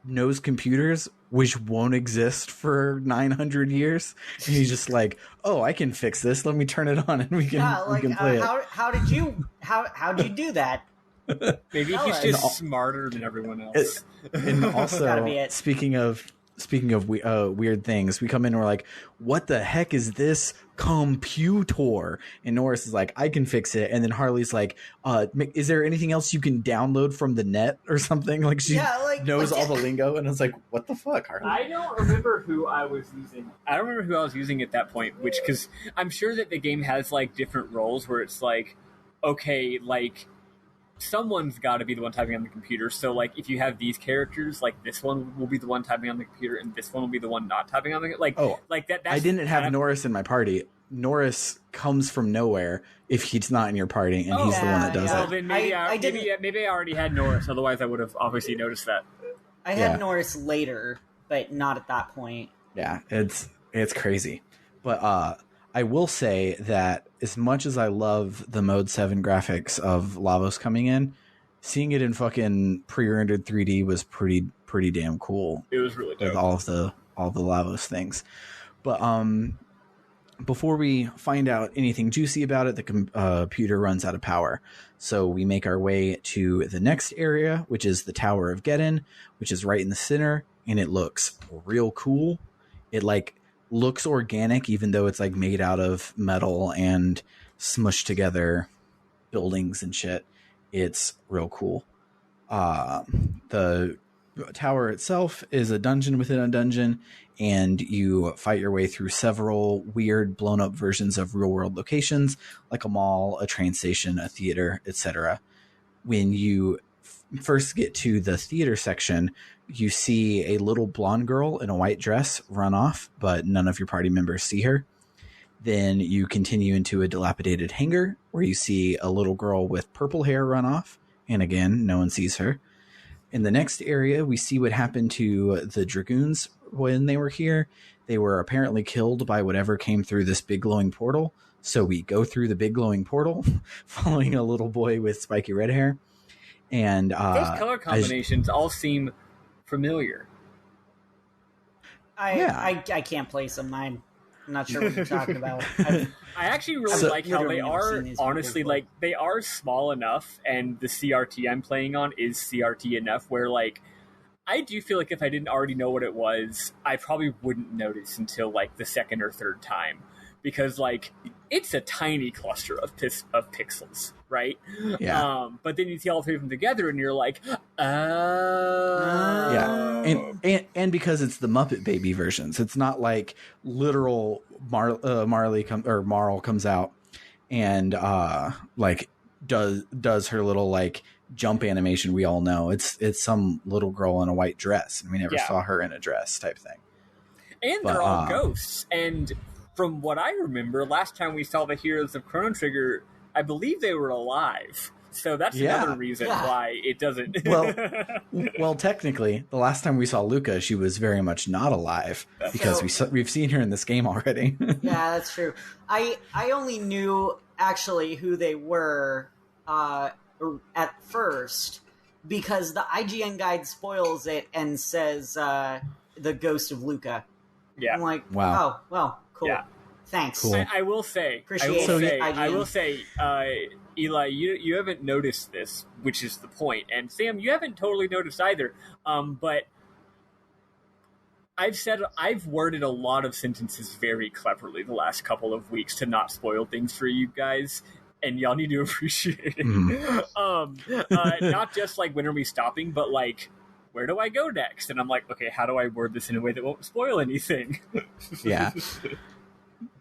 knows computers which won't exist for 900 years. And he's just like, oh, I can fix this. Let me turn it on and we can play it. How did you do that? Maybe he's just smarter than everyone else. And also, speaking of weird things, we come in and we're like, what the heck is this computer? And Norris is like, I can fix it. And then Harley's like, is there anything else you can download from the net or something? Like she knows all the lingo. And I was like, what the fuck, Harley? I don't remember who I was using at that point, because I'm sure that the game has like different roles where it's like, okay, like someone's got to be the one typing on the computer. So, like, if you have these characters, like, this one will be the one typing on the computer, and this one will be the one not typing on the that. I didn't have Norris in my party. Norris comes from nowhere if he's not in your party, and he's the one that does it. Well, then maybe I already had Norris. Otherwise, I would have obviously noticed that. I had Norris later, but not at that point. Yeah, it's crazy, but I will say that as much as I love the Mode 7 graphics of Lavos coming in, seeing it in fucking pre-rendered 3D was pretty damn cool. It was really dope. With all the Lavos things. But before we find out anything juicy about it, the computer runs out of power. So we make our way to the next area, which is the Tower of Geddon, which is right in the center, and it looks real cool. It looks organic, even though it's like made out of metal and smushed together buildings and shit. It's real cool. The tower itself is a dungeon within a dungeon, and you fight your way through several weird blown up versions of real world locations, like a mall, a train station, a theater, etc. When you first get to the theater section, you see a little blonde girl in a white dress run off, but none of your party members see her. Then you continue into a dilapidated hangar where you see a little girl with purple hair run off, and again, no one sees her. In the next area, we see what happened to the Dragoons when they were here. They were apparently killed by whatever came through this big glowing portal. So we go through the big glowing portal, following a little boy with spiky red hair. And those color combinations all seem familiar. I can't place them. I'm not sure what you're talking about. I actually really like how they are, honestly, like, they are small enough, and the CRT I'm playing on is CRT enough where, like, I do feel like if I didn't already know what it was, I probably wouldn't notice until, like, the second or third time. Because, like, it's a tiny cluster of pixels, right? Yeah. But then you see all three of them together, and you're like, oh. Yeah. And because it's the Muppet Baby versions, it's not like literal Marle comes out and like does her little like jump animation we all know. It's some little girl in a white dress, and we never saw her in a dress type thing. And they're all ghosts. And from what I remember, last time we saw the heroes of Chrono Trigger, I believe they were alive. So that's another reason why it doesn't. well, technically, the last time we saw Luca, she was very much not alive because we've seen her in this game already. Yeah, that's true. I only knew actually who they were at first because the IGN guide spoils it and says the ghost of Luca. Yeah. I'm like, wow. Oh, well, cool. Yeah. Thanks. Cool. I will say, Eli, you haven't noticed this, which is the point, and Sam, you haven't totally noticed either. But I've worded a lot of sentences very cleverly the last couple of weeks to not spoil things for you guys, and y'all need to appreciate it. Not just like when are we stopping, but like, where do I go next? And I'm like, okay, how do I word this in a way that won't spoil anything? Yeah.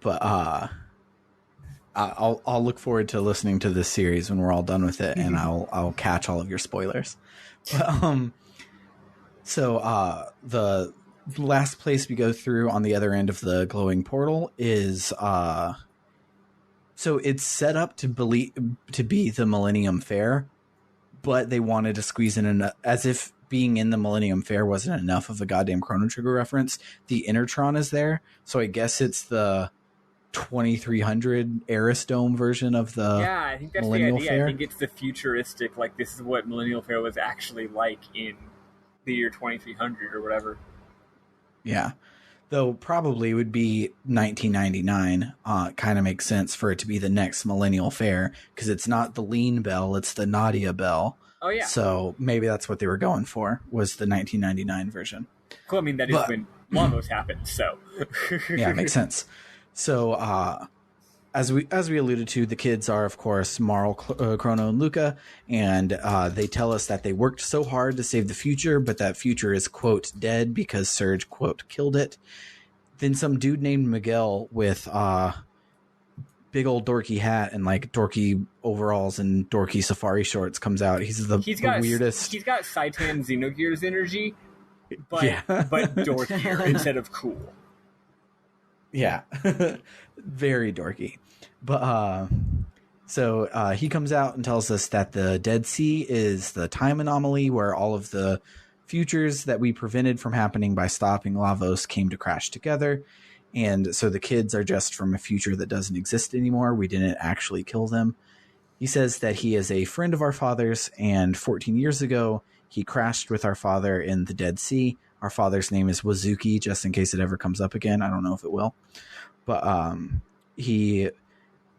But I'll look forward to listening to this series when we're all done with it, and I'll catch all of your spoilers. But, so the last place we go through on the other end of the glowing portal is so it's set up to be the Millennium Fair, but they wanted to squeeze in as if being in the Millennium Fair wasn't enough of a goddamn Chrono Trigger reference. The Intertron is there, so I guess it's the 2300 Eris Dome version of the I think that's Millennial the idea. Fair. I think it's the futuristic, like this is what Millennial Fair was actually like in the year 2300 or whatever. Yeah. Though probably would be 1999. Kind of makes sense for it to be the next Millennial Fair because it's not the Lean Bell, it's the Nadia Bell. Oh, yeah. So maybe that's what they were going for, was the 1999 version. Cool. I mean, that is when Lagos happened, so. Yeah, it makes sense. So, as we alluded to, the kids are, of course, Marle, Chrono, and Luca, and they tell us that they worked so hard to save the future, but that future is, quote, dead because Surge, quote, killed it. Then some dude named Miguel with big old dorky hat and like dorky overalls and dorky safari shorts comes out. He's the weirdest. He's got Saitan Xenogears energy, but dorkier instead of cool. Yeah, very dorky. But so he comes out and tells us that the Dead Sea is the time anomaly where all of the futures that we prevented from happening by stopping Lavos came to crash together. And so the kids are just from a future that doesn't exist anymore. We didn't actually kill them. He says that he is a friend of our father's, and 14 years ago, he crashed with our father in the Dead Sea. Our father's name is Wazuki, just in case it ever comes up again. I don't know if it will. But he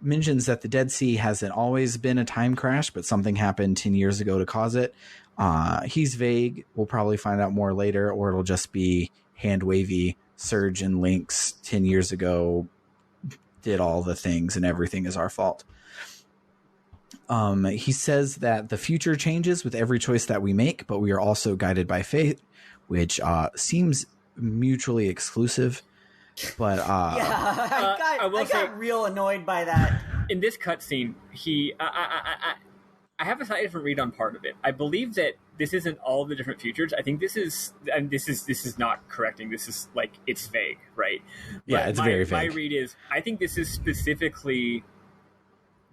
mentions that the Dead Sea hasn't always been a time crash, but something happened 10 years ago to cause it. He's vague. We'll probably find out more later, or it'll just be hand-wavy. Surge and Lynx 10 years ago did all the things, and everything is our fault. He says that the future changes with every choice that we make, but we are also guided by fate, which seems mutually exclusive. But I got real annoyed by that. In this cutscene, I have a slightly different read on part of it. I believe that this isn't all the different futures. I think this is not correcting. This is like, it's vague, right? Yeah, it's very vague. My read is, I think this is specifically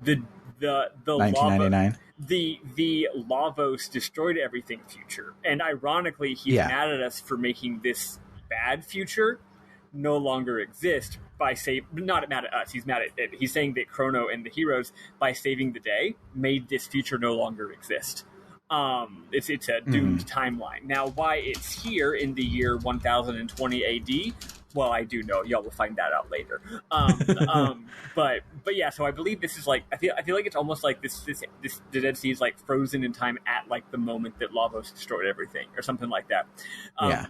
the 1999. The Lavos destroyed everything future, and ironically, he's mad at us for making this bad future no longer exist by not mad at us. He's mad at it. He's saying that Chrono and the heroes, by saving the day, made this future no longer exist. It's a doomed timeline. Now, why it's here in the year 1020 AD, well, I do know. Y'all will find that out later. But yeah. So I believe this is like I feel like it's almost like this the Dead Sea is like frozen in time at like the moment that Lavos destroyed everything or something like that.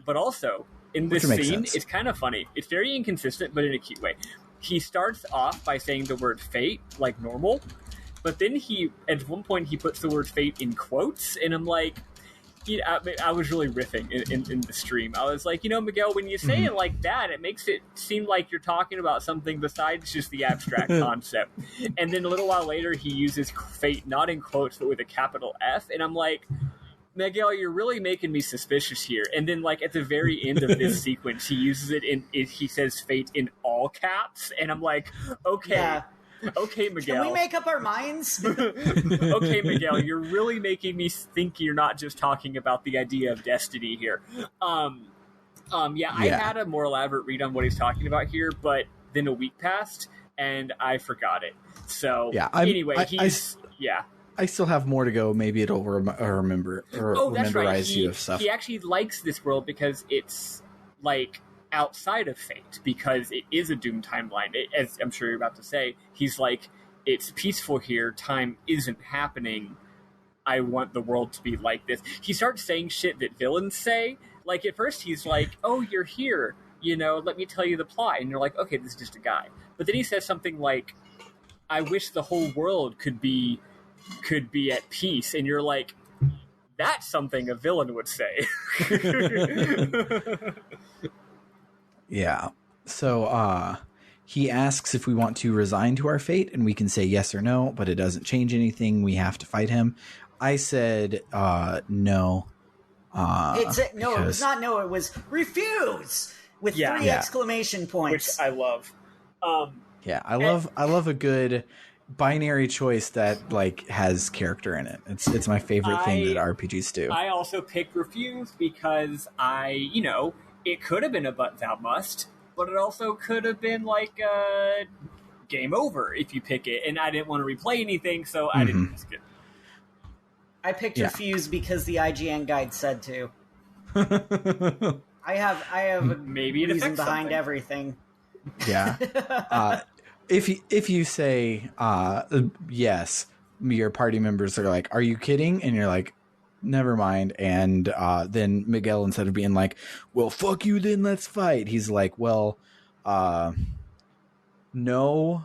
But also in this scene, it's kind of funny. It's very inconsistent, but in a cute way. He starts off by saying the word fate like normal, but then at one point he puts the word fate in quotes, and I'm like. I was really riffing in the stream. I was like, Miguel, when you say it like that, it makes it seem like you're talking about something besides just the abstract concept. And then a little while later, he uses fate not in quotes, but with a capital F. And I'm like, Miguel, you're really making me suspicious here. And then, like, at the very end of this sequence, he uses it he says fate in all caps. And I'm like, okay. Yeah. Okay, Miguel. Can we make up our minds? Okay, Miguel, you're really making me think you're not just talking about the idea of destiny here. I had a more elaborate read on what he's talking about here, but then a week passed and I forgot it. So anyway, I still have more to go. Maybe it'll memorize you of stuff. He actually likes this world because it's like outside of fate, because it is a doomed timeline. As I'm sure you're about to say, he's like, it's peaceful here, time isn't happening, I want the world to be like this. He starts saying shit that villains say. Like, at first he's like, oh, you're here, let me tell you the plot, and you're like, okay, this is just a guy. But then he says something like, I wish the whole world could be at peace, and you're like, that's something a villain would say. Yeah. So he asks if we want to resign to our fate, and we can say yes or no, but it doesn't change anything. We have to fight him. I said no. It was not no. It was refuse with 3 exclamation points, which I love. I love a good binary choice that like has character in it. It's my favorite thing that RPGs do. I also picked refuse because it could have been a but thou must, but it also could have been like game over if you pick it, and I didn't want to replay anything, so I didn't risk it. I picked refuse because the IGN guide said to. I have maybe a reason behind everything. Yeah. If you say yes, your party members are like, "Are you kidding?" and you're like, never mind. And then Miguel, instead of being like, well, fuck you, then let's fight, he's like, well, no,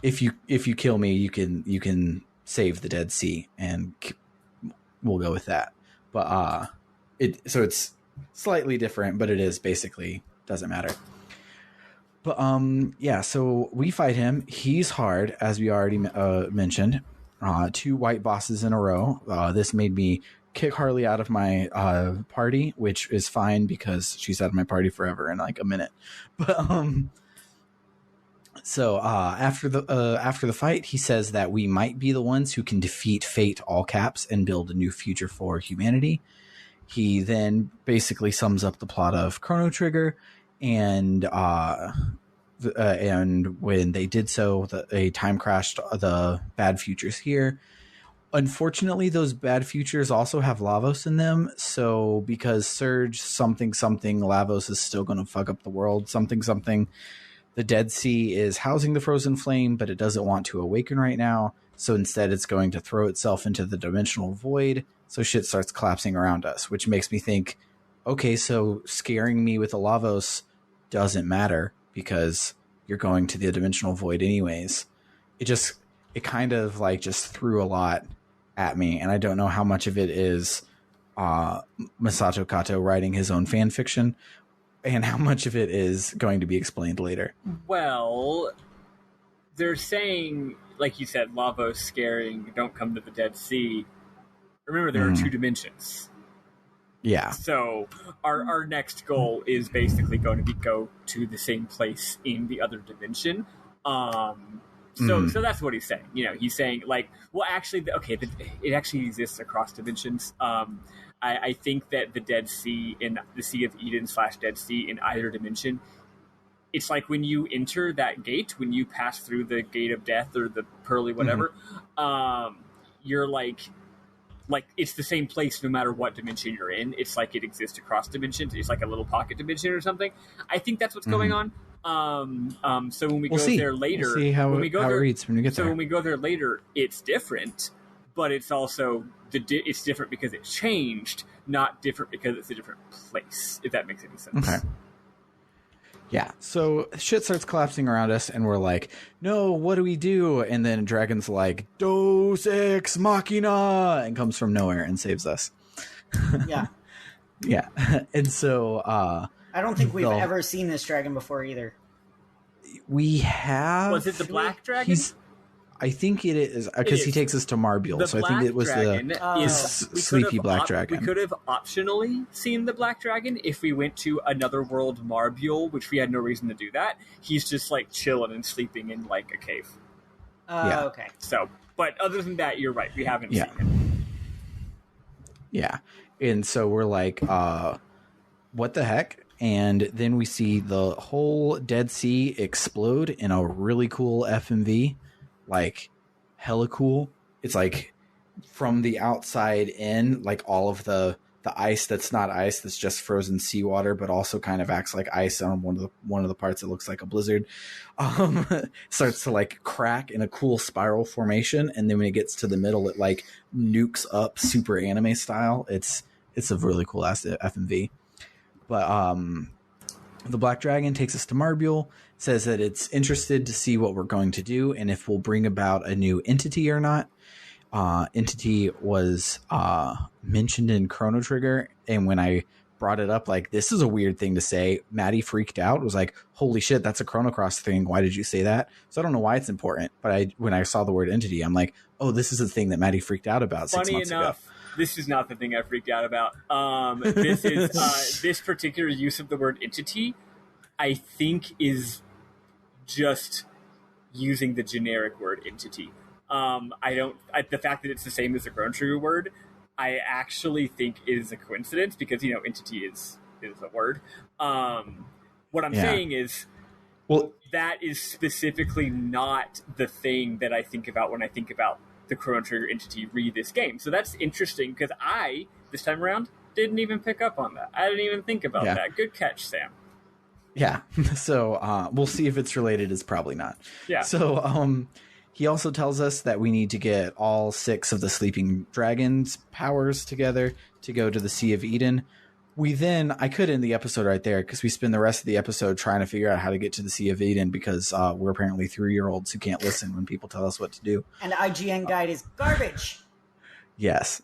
if you kill me, you can save the Dead Sea, and we'll go with that. But so it's slightly different, but it is basically doesn't matter. But so we fight him. He's hard, as we already mentioned. 2 white bosses in a row. This made me kick Harle out of my party, which is fine because she's out of my party forever in like a minute. But after the fight, he says that we might be the ones who can defeat fate, all caps, and build a new future for humanity. He then basically sums up the plot of Chrono Trigger, and when they did so, a time crashed the bad futures here. Unfortunately, those bad futures also have Lavos in them. So because Surge something Lavos is still going to fuck up the world. Something. The Dead Sea is housing the frozen flame, but it doesn't want to awaken right now. So instead, it's going to throw itself into the dimensional void. So shit starts collapsing around us, which makes me think, okay, so scaring me with a Lavos doesn't matter because you're going to the dimensional void anyways. It kind of like just threw a lot at me, and I don't know how much of it is Masato Kato writing his own fan fiction and how much of it is going to be explained later. Well, they're saying, like you said, Lavos scaring, don't come to the Dead Sea. Remember, there are 2 dimensions. Yeah. So our next goal is basically going to be go to the same place in the other dimension. So that's what he's saying. He's saying like, well, actually, okay, it actually exists across dimensions. I think that the Dead Sea in the Sea of Eden / Dead Sea in either dimension, it's like when you enter that gate, when you pass through the gate of death or the pearly whatever, you're like it's the same place no matter what dimension you're in. It's like it exists across dimensions. It's like a little pocket dimension or something. I think that's what's going on. So when we go there later, we'll see how it reads when we get there. So when we go there later, it's different, but it's also it's different because it changed, not different because it's a different place. If that makes any sense. Okay. Yeah, so shit starts collapsing around us, and we're like, no, what do we do? And then Dragon's like, Deus Ex Machina, and comes from nowhere and saves us. Yeah. Yeah, and so... I don't think we've ever seen this dragon before, either. We have... Was it the black dragon? I think it is, because he takes us to Marbule, so I think it was the sleepy black dragon. We could have optionally seen the black dragon if we went to another world Marbule, which we had no reason to do that. He's just like chilling and sleeping in like a cave. Okay. So, but other than that, you're right. We haven't seen him. Yeah. And so we're like, what the heck? And then we see the whole Dead Sea explode in a really cool FMV. Like, hella cool. It's like from the outside in, like all of the ice that's not ice, that's just frozen seawater, but also kind of acts like ice on one of the parts that looks like a blizzard. Starts to like crack in a cool spiral formation, and then when it gets to the middle, it like nukes up super anime style. It's a really cool ass FMV. But the Black Dragon takes us to Marbule, says that it's interested to see what we're going to do and if we'll bring about a new entity or not. Entity was mentioned in Chrono Trigger, and when I brought it up, like, this is a weird thing to say, Maddy freaked out, was like, holy shit, that's a Chrono Cross thing. Why did you say that? So I don't know why it's important, but when I saw the word entity, I'm like, oh, this is the thing that Maddy freaked out about 6 months ago. This is not the thing I freaked out about. This is this particular use of the word entity, I think, is just using the generic word entity. The fact that it's the same as the Chrono Trigger word, I actually think is a coincidence because, entity is a word. What I'm saying is, that is specifically not the thing that I think about when I think about the Chrono Trigger entity re this game. So that's interesting because I, this time around, didn't even pick up on that. I didn't even think about that. Good catch, Sam. Yeah. So we'll see if it's related. It's probably not. Yeah. So he also tells us that we need to get all 6 of the sleeping dragons' powers together to go to the Sea of Eden. I could end the episode right there because we spend the rest of the episode trying to figure out how to get to the Sea of Eden because we're apparently 3-year-olds who can't listen when people tell us what to do. And the IGN guide is garbage. Yes.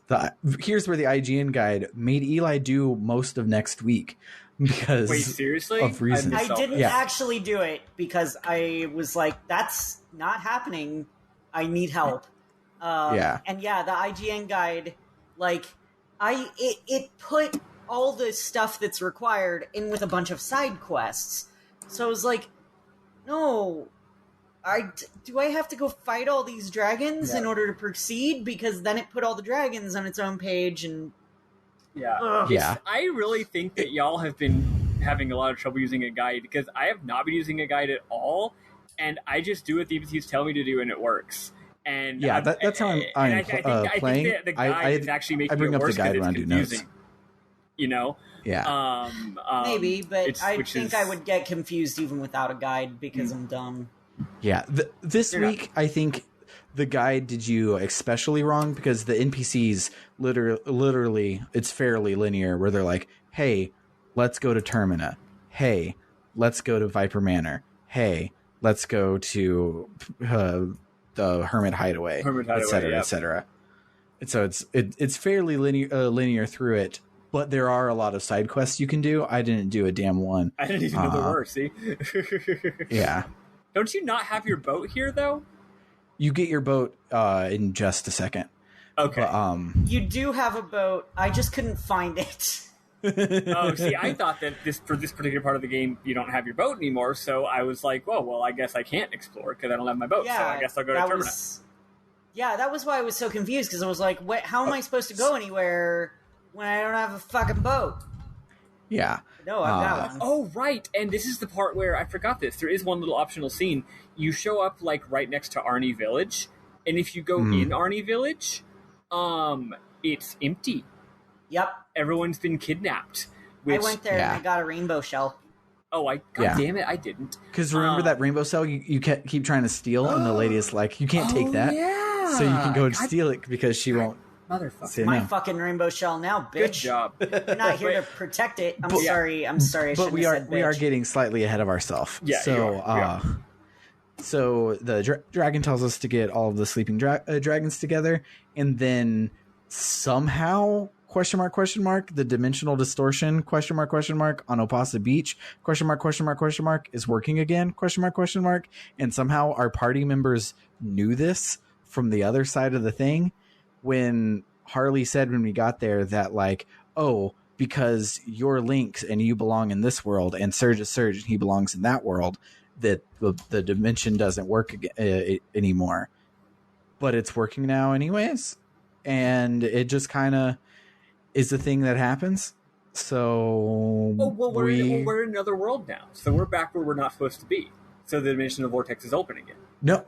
Here's where the IGN guide made Eli do most of next week because seriously? Of reasons. I didn't actually do it because I was like, that's not happening. I need help. And the IGN guide, like, it put all the stuff that's required in with a bunch of side quests. So I was like, no, do I have to go fight all these dragons in order to proceed? Because then it put all the dragons on its own page and... I really think that y'all have been having a lot of trouble using a guide because I have not been using a guide at all, and I just do what the NPCs tell me to do, and it works. And that's how I'm playing. I think that the guide is actually making it worse because it's confusing. Maybe, but I think I would get confused even without a guide because I'm dumb. Yeah, this week I think the guide did you especially wrong because the NPCs literally it's fairly linear where they're like, hey, let's go to Termina. Hey, let's go to Viper Manor. Hey, let's go to the Hermit Hideaway, etc., etc. And so it's fairly linear through it, but there are a lot of side quests you can do. I didn't do a damn one. I didn't even know there were, see? Yeah. Don't you not have your boat here, though? You get your boat in just a second. Okay. But, you do have a boat. I just couldn't find it. Oh, see, I thought that for this particular part of the game, you don't have your boat anymore, so I was like, well, I guess I can't explore because I don't have my boat, so I guess I'll go to Termina. Yeah, that was why I was so confused, because I was like, how am I supposed to go anywhere? when I don't have a fucking boat. Yeah. No, I've got one. Oh, right. And this is the part where I forgot this. There is one little optional scene. You show up like right next to Arnie Village, and if you go in Arnie Village, it's empty. Yep. Everyone's been kidnapped. I went there and I got a rainbow shell. Oh, God damn it, I didn't. Because remember that rainbow cell you keep trying to steal, and the lady is like, you can't take that. Yeah. So you can go and steal it because she won't. Motherfucker. My fucking rainbow shell now, bitch. Good job. You're not here to protect it. I'm sorry. I'm sorry. But we are getting slightly ahead of ourselves. Yeah. So so the dragon tells us to get all of the sleeping dragons together, and then somehow the dimensional distortion on Opasa Beach is working again and somehow our party members knew this from the other side of the thing when Harle said when we got there that like, oh, because you're Lynx and you belong in this world and Surge is Surge and he belongs in that world, that the dimension doesn't work anymore. But it's working now anyways, and it just kind of is the thing that happens. So we're in another world now. So we're back where we're not supposed to be. So the dimensional vortex is open again. No,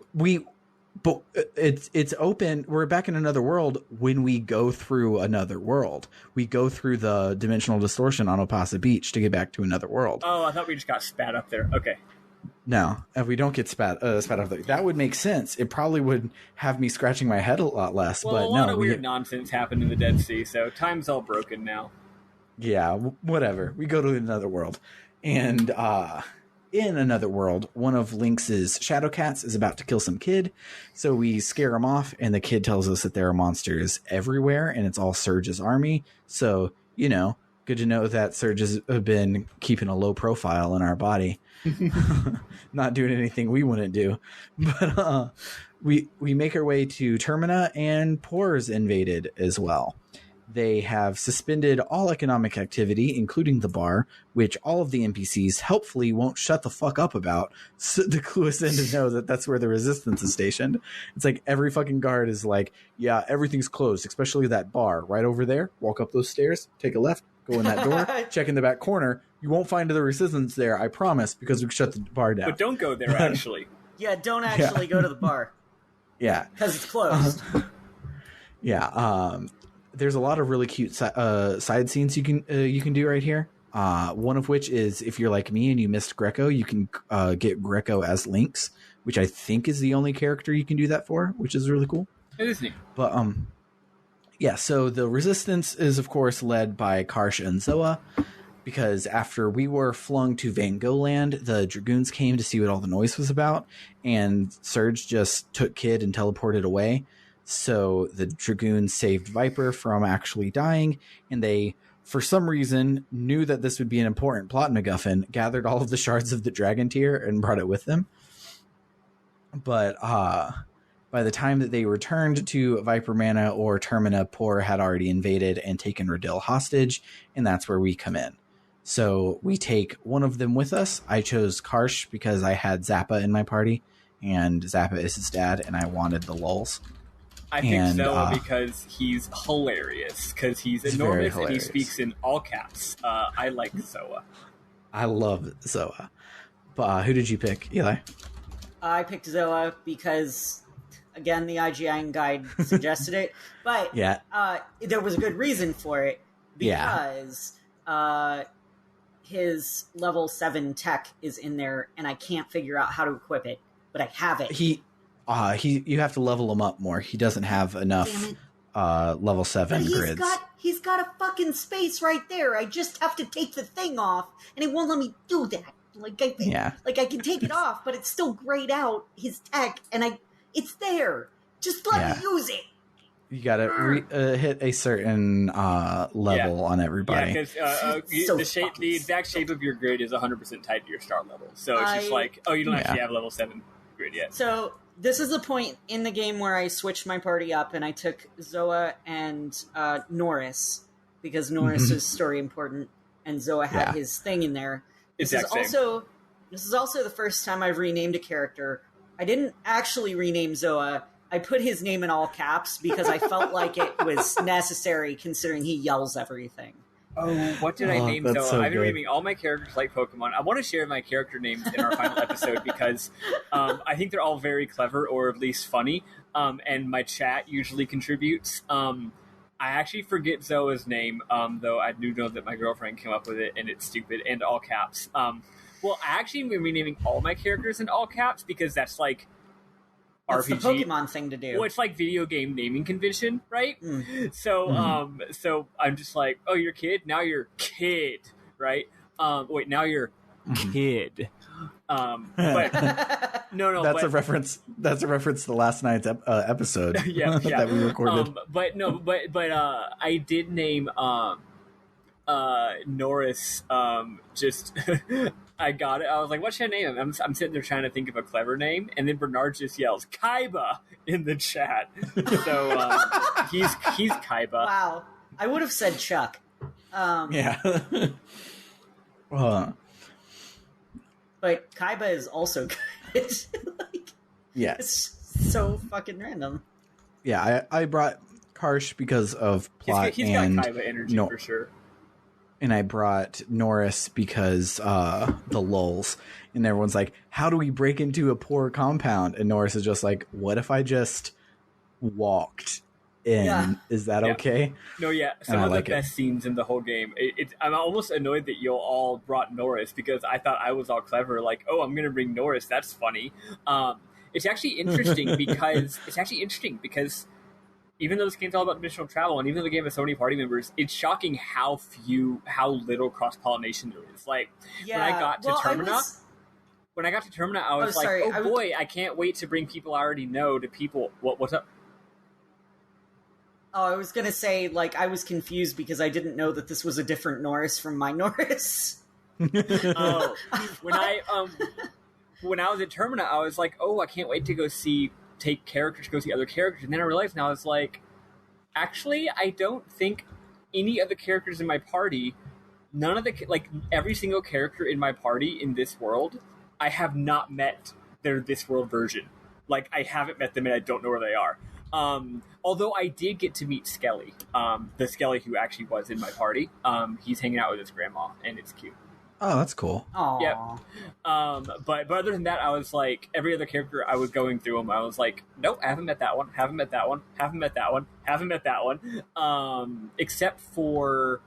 but it's open. We're back in another world when we go through another world. We go through the dimensional distortion on Opasa Beach to get back to another world. Oh, I thought we just got spat up there. Okay. No, if we don't get spat up there, that would make sense. It probably would have me scratching my head a lot less. Well, but a lot of weird nonsense happened in the Dead Sea, so time's all broken now. Yeah, whatever. We go to another world. And in another world, one of Lynx's shadow cats is about to kill some kid. So we scare him off, and the kid tells us that there are monsters everywhere, and it's all Surge's army. So, good to know that Surge has been keeping a low profile in our body. Not doing anything we wouldn't do. But we make our way to Termina, and Poor's invaded as well. They have suspended all economic activity, including the bar, which all of the NPCs helpfully won't shut the fuck up about, so to clue us in to know that that's where the resistance is stationed. It's like every fucking guard is like, yeah, everything's closed, especially that bar right over there. Walk up those stairs, take a left, go in that door, check in the back corner. You won't find the resistance there, I promise, because we shut the bar down. But don't go there, actually. Yeah, don't actually go to the bar. Yeah. Because it's closed. There's a lot of really cute side scenes you can do right here. One of which is if you're like me and you missed Greco, you can get Greco as Lynx, which I think is the only character you can do that for, which is really cool. It is neat. But so the resistance is of course led by Karsh and Zoa, because after we were flung to Van Gogh land, the Dragoons came to see what all the noise was about, and Surge just took Kid and teleported away. So the Dragoons saved Viper from actually dying, and they, for some reason, knew that this would be an important plot MacGuffin, gathered all of the shards of the Dragon Tear and brought it with them. But by the time that they returned to Viper Mana or Termina, Poor had already invaded and taken Rodil hostage, and that's where we come in. So we take one of them with us. I chose Karsh because I had Zappa in my party, and Zappa is his dad, and I wanted the lulz. I picked Zoa because he's hilarious, because he's enormous and he speaks in all caps. I like Zoa. I love Zoa. But who did you pick, Eli? I picked Zoa because, again, the IGN guide suggested it. But there was a good reason for it, because his level 7 tech is in there, and I can't figure out how to equip it, but I have it. You have to level him up more. He doesn't have enough level 7 grids. He's got a fucking space right there. I just have to take the thing off, and it won't let me do that. I can take it off, but it's still grayed out his tech, and it's there. Just let me use it. You gotta hit a certain level on everybody. Yeah, because the exact shape of your grid is 100% tied to your star level. So it's just like, you don't actually have level 7 grid yet. So this is the point in the game where I switched my party up, and I took Zoa and Norris, because Norris is story important, and Zoa had his thing in there. This is also the first time I've renamed a character. I didn't actually rename Zoa. I put his name in all caps because I felt like it was necessary considering he yells everything. Oh, what did I name? So I've been good. naming all my characters like Pokemon. I want to share my character names in our final episode because I think they're all very clever or at least funny, and my chat usually contributes. I actually forget Zoa's name, though I do know that my girlfriend came up with it, and it's stupid, and all caps. Well, I actually am renaming all my characters in all caps because that's like That's RPG. the Pokemon thing to do. Well, it's like video game naming convention, right? Mm. So, so I'm just like, oh, you're kid, now you're kid, right? Wait, now you're kid. But no, That's but, a reference. That's a reference to last night's episode yeah. that we recorded. But I did name Norris. Just I got it. I was like, what should I name him? I'm sitting there trying to think of a clever name, and then Bernard just yells Kaiba in the chat. So he's Kaiba. Wow. I would have said Chuck. Yeah. But Kaiba is also good. Like, Yeah. it's so fucking random. Yeah, I brought Karsh because of plot He's and got Kaiba energy for sure. And I brought Norris because the lulls. And everyone's like, how do we break into a poor compound? And Norris is just like, what if I just walked in? Yeah. Is that okay? No, yeah. Some of like the best scenes in the whole game. I'm almost annoyed that you all brought Norris because I thought I was all clever. Like, oh, I'm going to bring Norris. That's funny. It's actually interesting because even though this game's all about dimensional travel, and even though the game has so many party members, it's shocking how little cross-pollination there is. Like, when I got to Termina, I was like, boy, I can't wait to bring people I already know to people. What's up? Oh, I was going to say, like, I was confused because I didn't know that this was a different Norris from my Norris. Oh, when I was at Termina, I was like, oh, I can't wait to go take characters to go see other characters. And then I realized now, it's like, actually, I don't think any of the characters in my party, every single character in my party in this world, I have not met their this world version. Like, I haven't met them and I don't know where they are. Although I did get to meet Skelly, the Skelly who actually was in my party. He's hanging out with his grandma, and it's cute. Oh, that's cool. Aww. Yep. But other than that, I was like, every other character I was going through them, I was like, nope, I haven't met that one, haven't met that one, haven't met that one, haven't met that one. Except for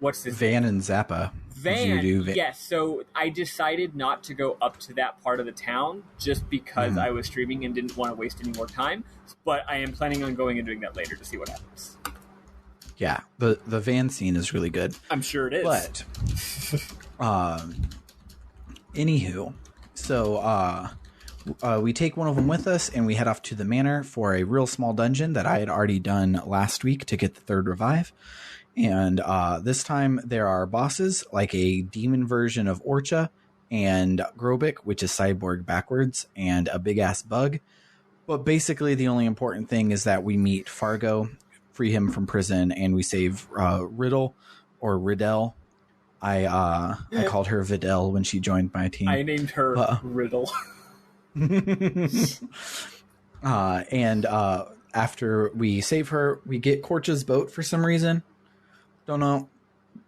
what's this? Van and Zappa. Van. Yes. So I decided not to go up to that part of the town just because I was streaming and didn't want to waste any more time. But I am planning on going and doing that later to see what happens. Yeah, the van scene is really good. I'm sure it is. But, anywho, so we take one of them with us and we head off to the manor for a real small dungeon that I had already done last week to get the third revive. And this time there are bosses like a demon version of Orcha and Grobik, which is cyborg backwards, and a big ass bug. But basically the only important thing is that we meet Fargo, free him from prison, and we save Riddle or Riddell. I called her Videl when she joined my team. I named her Riddle. And after we save her, we get Korcha's boat for some reason. Don't know.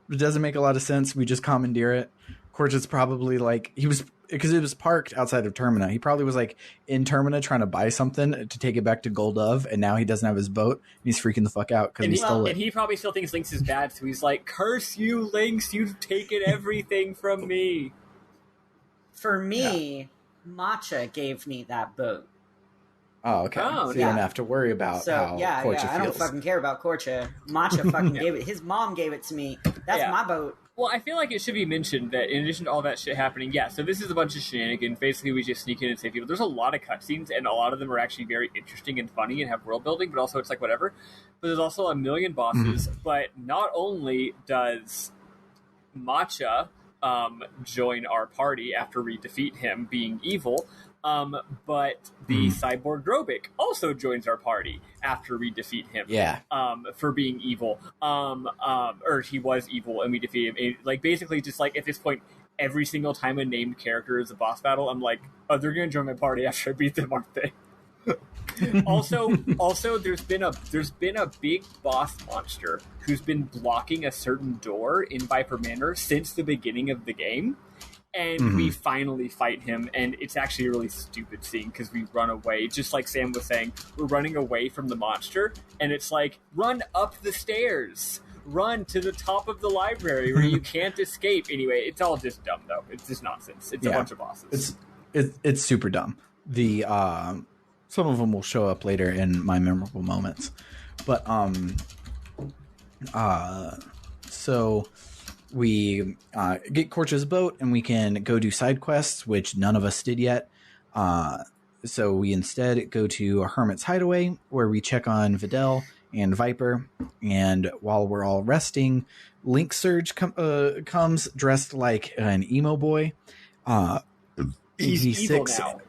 It doesn't make a lot of sense. We just commandeer it. Korcha's probably like, because it was parked outside of Termina. He probably was like in Termina trying to buy something to take it back to Goldove, and now he doesn't have his boat, and he's freaking the fuck out because he stole it. And he probably still thinks Lynx is bad, so he's like, curse you, Lynx, you've taken everything from me. For me, Matcha gave me that boat. Oh, okay. So you don't have to worry about how Korcha feels. I don't fucking care about Korcha. Matcha fucking gave it. His mom gave it to me. That's my boat. Well, I feel like it should be mentioned that in addition to all that shit happening, so this is a bunch of shenanigans. Basically, we just sneak in and save people. There's a lot of cutscenes, and a lot of them are actually very interesting and funny and have world building, but also it's like whatever. But there's also a million bosses, but not only does Matcha join our party after we defeat him being evil, but the cyborg Grobik also joins our party after we defeat him. Yeah. For being evil. Or he was evil and we defeat him. And, like, basically, just like at this point, every single time a named character is a boss battle, I'm like, oh, they're gonna join my party after I beat them, aren't they? Also, there's been a big boss monster who's been blocking a certain door in Viper Manor since the beginning of the game, and we finally fight him, and it's actually a really stupid scene because we run away, just like Sam was saying. We're running away from the monster, and it's like, run up the stairs, run to the top of the library where you can't escape. Anyway, it's all just dumb though. It's just nonsense. It's a bunch of bosses. It's super dumb. The some of them will show up later in my memorable moments, but so we get Korcha's boat and we can go do side quests, which none of us did yet. So we instead go to a Hermit's Hideaway where we check on Videl and Viper, and while we're all resting, Link Surge comes dressed like an emo boy. He's evil now.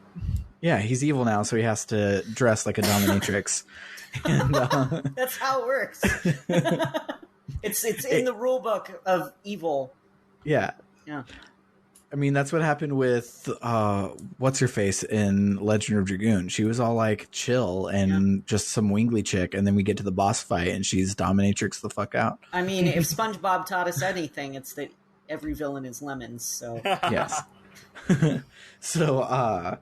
Yeah, he's evil now, so he has to dress like a dominatrix. And, that's how it works. It's in the rule book of evil. Yeah. I mean, that's what happened with what's her face in Legend of Dragoon. She was all like chill and just some wingly chick, and then we get to the boss fight and she's dominatrix the fuck out. I mean, if SpongeBob taught us anything, it's that every villain is lemons. So yes. So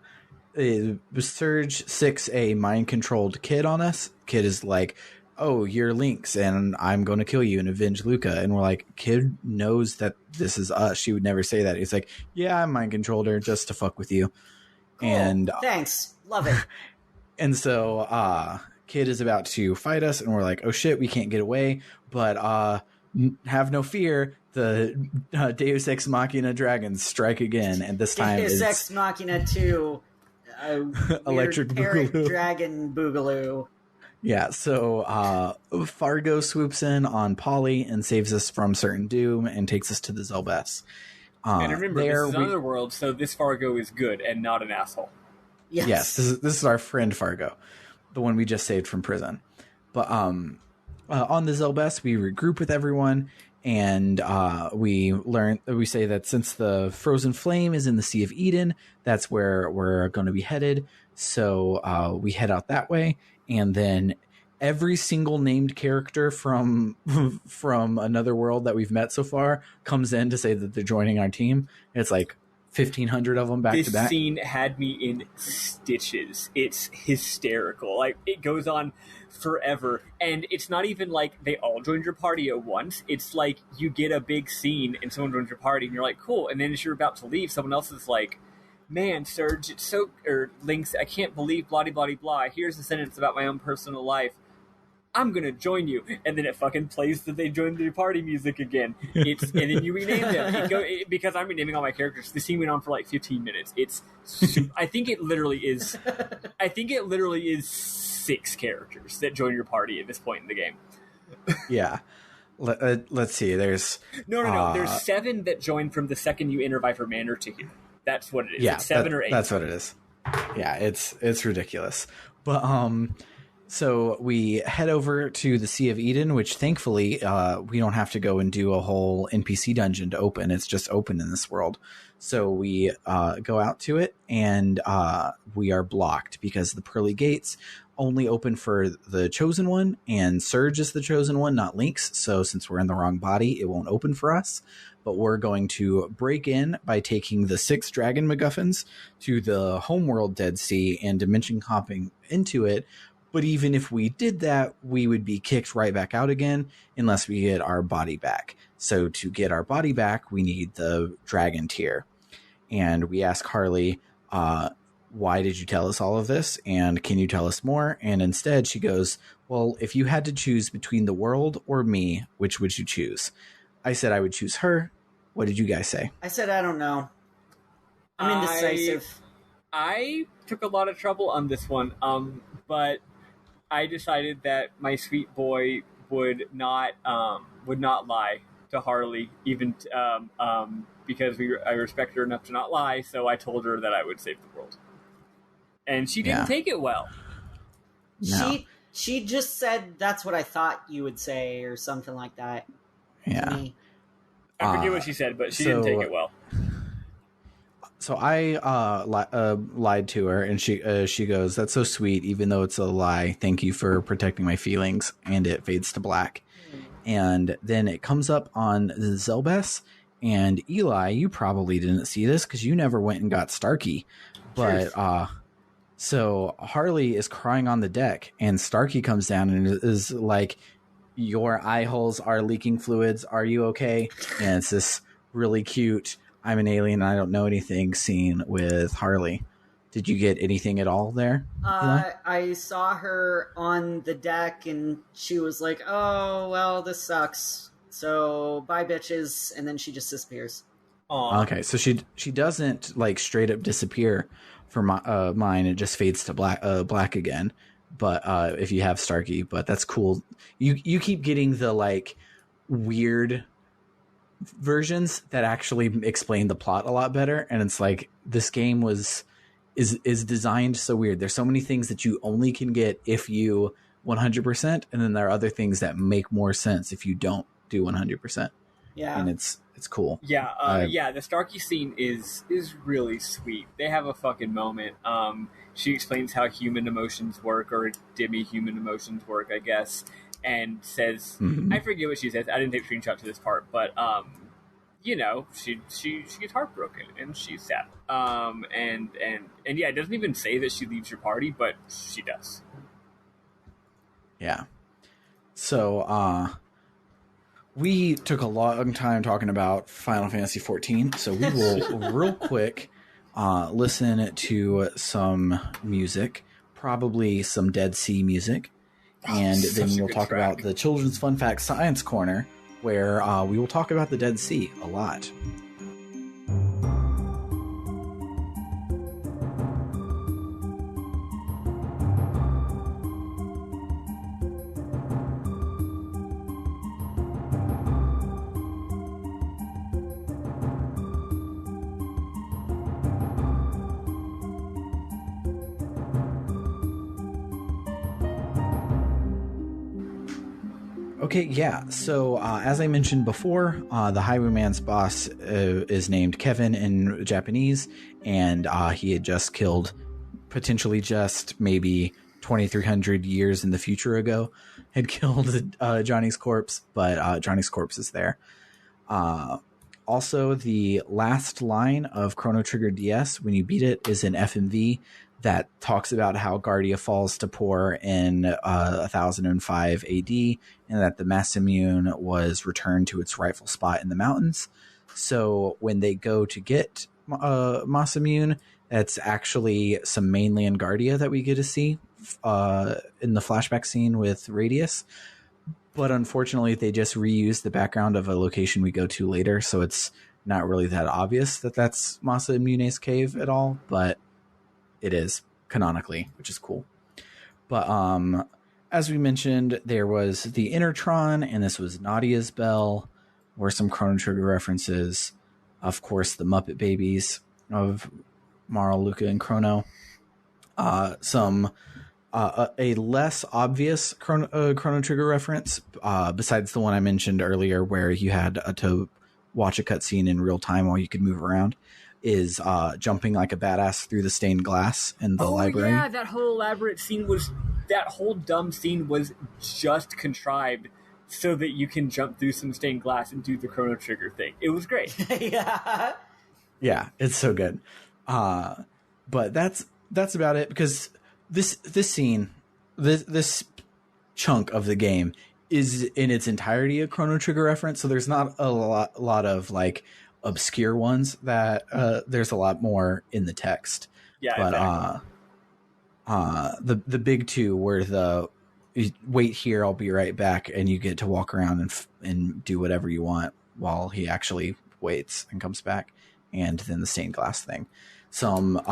Surge 6 a mind-controlled Kid on us. Kid is like, oh, you're Lynx, and I'm going to kill you and avenge Luca. And we're like, Kid knows that this is us. She would never say that. He's like, yeah, I mind-controlled her just to fuck with you. Cool. And thanks. Love it. And so Kid is about to fight us, and we're like, oh shit, we can't get away. But have no fear. The Deus Ex Machina dragons strike again, and this time Deus Ex Machina 2. Electric Boogaloo. Dragon Boogaloo. Yeah, so Fargo swoops in on Polly and saves us from certain doom and takes us to the Zelbess. And remember, this is another world, so this Fargo is good and not an asshole. Yes, this is our friend Fargo, the one we just saved from prison. But on the Zelbess, we regroup with everyone, and we say that since the frozen flame is in the Sea of Eden, that's where we're going to be headed. So we head out that way, and then every single named character from another world that we've met so far comes in to say that they're joining our team. It's like 1,500 of them back to back. This scene had me in stitches. It's hysterical. Like, it goes on forever, and it's not even like they all joined your party at once. It's like you get a big scene and someone joins your party and you're like, cool, and then as you're about to leave, someone else is like, man, Surge, it's so, or Lynx, I can't believe blah blah blah, here's a sentence about my own personal life, I'm gonna join you, and then it fucking plays that they joined the party music again. And then you rename them. Because I'm renaming all my characters. The scene went on for like 15 minutes. I think it literally is 6 characters that join your party at this point in the game. Yeah. Let's see. There's There's 7 that join from the second you enter Viper Manor to here. That's what it is. Yeah, it's 7 or 8. That's what it is. Yeah, it's ridiculous. But so we head over to the Sea of Eden, which thankfully we don't have to go and do a whole NPC dungeon to open. It's just open in this world. So we go out to it, and we are blocked because the Pearly Gates only open for the Chosen One, and Surge is the Chosen One, not Lynx. So since we're in the wrong body, it won't open for us. But we're going to break in by taking the 6 dragon MacGuffins to the homeworld Dead Sea and dimension hopping into it. But even if we did that, we would be kicked right back out again unless we get our body back. So to get our body back, we need the dragon tier. And we ask Harle, why did you tell us all of this? And can you tell us more? And instead she goes, well, if you had to choose between the world or me, which would you choose? I said I would choose her. What did you guys say? I said I don't know. I'm indecisive. I took a lot of trouble on this one, but I decided that my sweet boy would not lie to Harle, even because I respect her enough to not lie. So I told her that I would save the world, and she didn't take it well. No. She just said that's what I thought you would say, or something like that. Yeah. I forget what she said, but she didn't take it well. So I lied to her, and she goes, "That's so sweet, even though it's a lie. Thank you for protecting my feelings." And it fades to black. And then it comes up on the Zelbes. And Eli, you probably didn't see this because you never went and got Starkey. But so Harle is crying on the deck, and Starkey comes down and is like, "Your eye holes are leaking fluids. Are you okay?" And it's this really cute "I'm an alien and I don't know anything" scene with Harle. Did you get anything at all there? I saw her on the deck, and she was like, "Oh, well, this sucks. So bye, bitches," and then she just disappears. Aww. Okay, so she doesn't like straight up disappear for mine. It just fades to black again. But if you have Starkey, but that's cool. You keep getting the like weird versions that actually explain the plot a lot better, and it's like this game is designed so weird. There's so many things that you only can get if you 100%, and then there are other things that make more sense if you don't do 100%. Yeah, and it's cool. Yeah, the Starkey scene is really sweet. They have a fucking moment. She explains how human emotions work, or demi-human emotions work, I guess, and says, I forget what she says. I didn't take a screenshot to this part, but you know, she gets heartbroken and she's sad. And yeah, it doesn't even say that she leaves your party, but she does. Yeah. So we took a long time talking about Final Fantasy XIV, so we will real quick listen to some music, probably some Dead Sea music, and then we'll talk about the Children's Fun Fact Science Corner, where we will talk about the Dead Sea a lot. Okay, yeah. So as I mentioned before, the Highwayman's boss is named Kevin in Japanese, and he had just killed, potentially just maybe 2,300 years in the future ago, had killed Johnny's corpse, but Johnny's corpse is there. Also, the last line of Chrono Trigger DS, when you beat it, is an FMV that talks about how Guardia falls to poor in 1005 AD, and that the Masamune was returned to its rightful spot in the mountains. So when they go to get Masamune, that's actually some mainland Guardia that we get to see in the flashback scene with Radius. But unfortunately, they just reused the background of a location we go to later, so it's not really that obvious that that's Masamune's cave at all, but it is canonically, which is cool. But as we mentioned, there was the Intertron, and this was Nadia's Bell, or some Chrono Trigger references. Of course, the Muppet Babies of Marl, Luca, and Chrono. A less obvious Chrono Trigger reference, besides the one I mentioned earlier, where you had to watch a cutscene in real time while you could move around, is jumping like a badass through the stained glass in the library. Yeah, that whole dumb scene was just contrived so that you can jump through some stained glass and do the Chrono Trigger thing. It was great. Yeah, it's so good. But that's about it, because this scene, this chunk of the game is in its entirety a Chrono Trigger reference, so there's not a lot of like obscure ones that there's a lot more in the text. Yeah, but exactly. The big two were the wait here, I'll be right back, and you get to walk around and do whatever you want while he actually waits and comes back, and then the stained glass thing. Some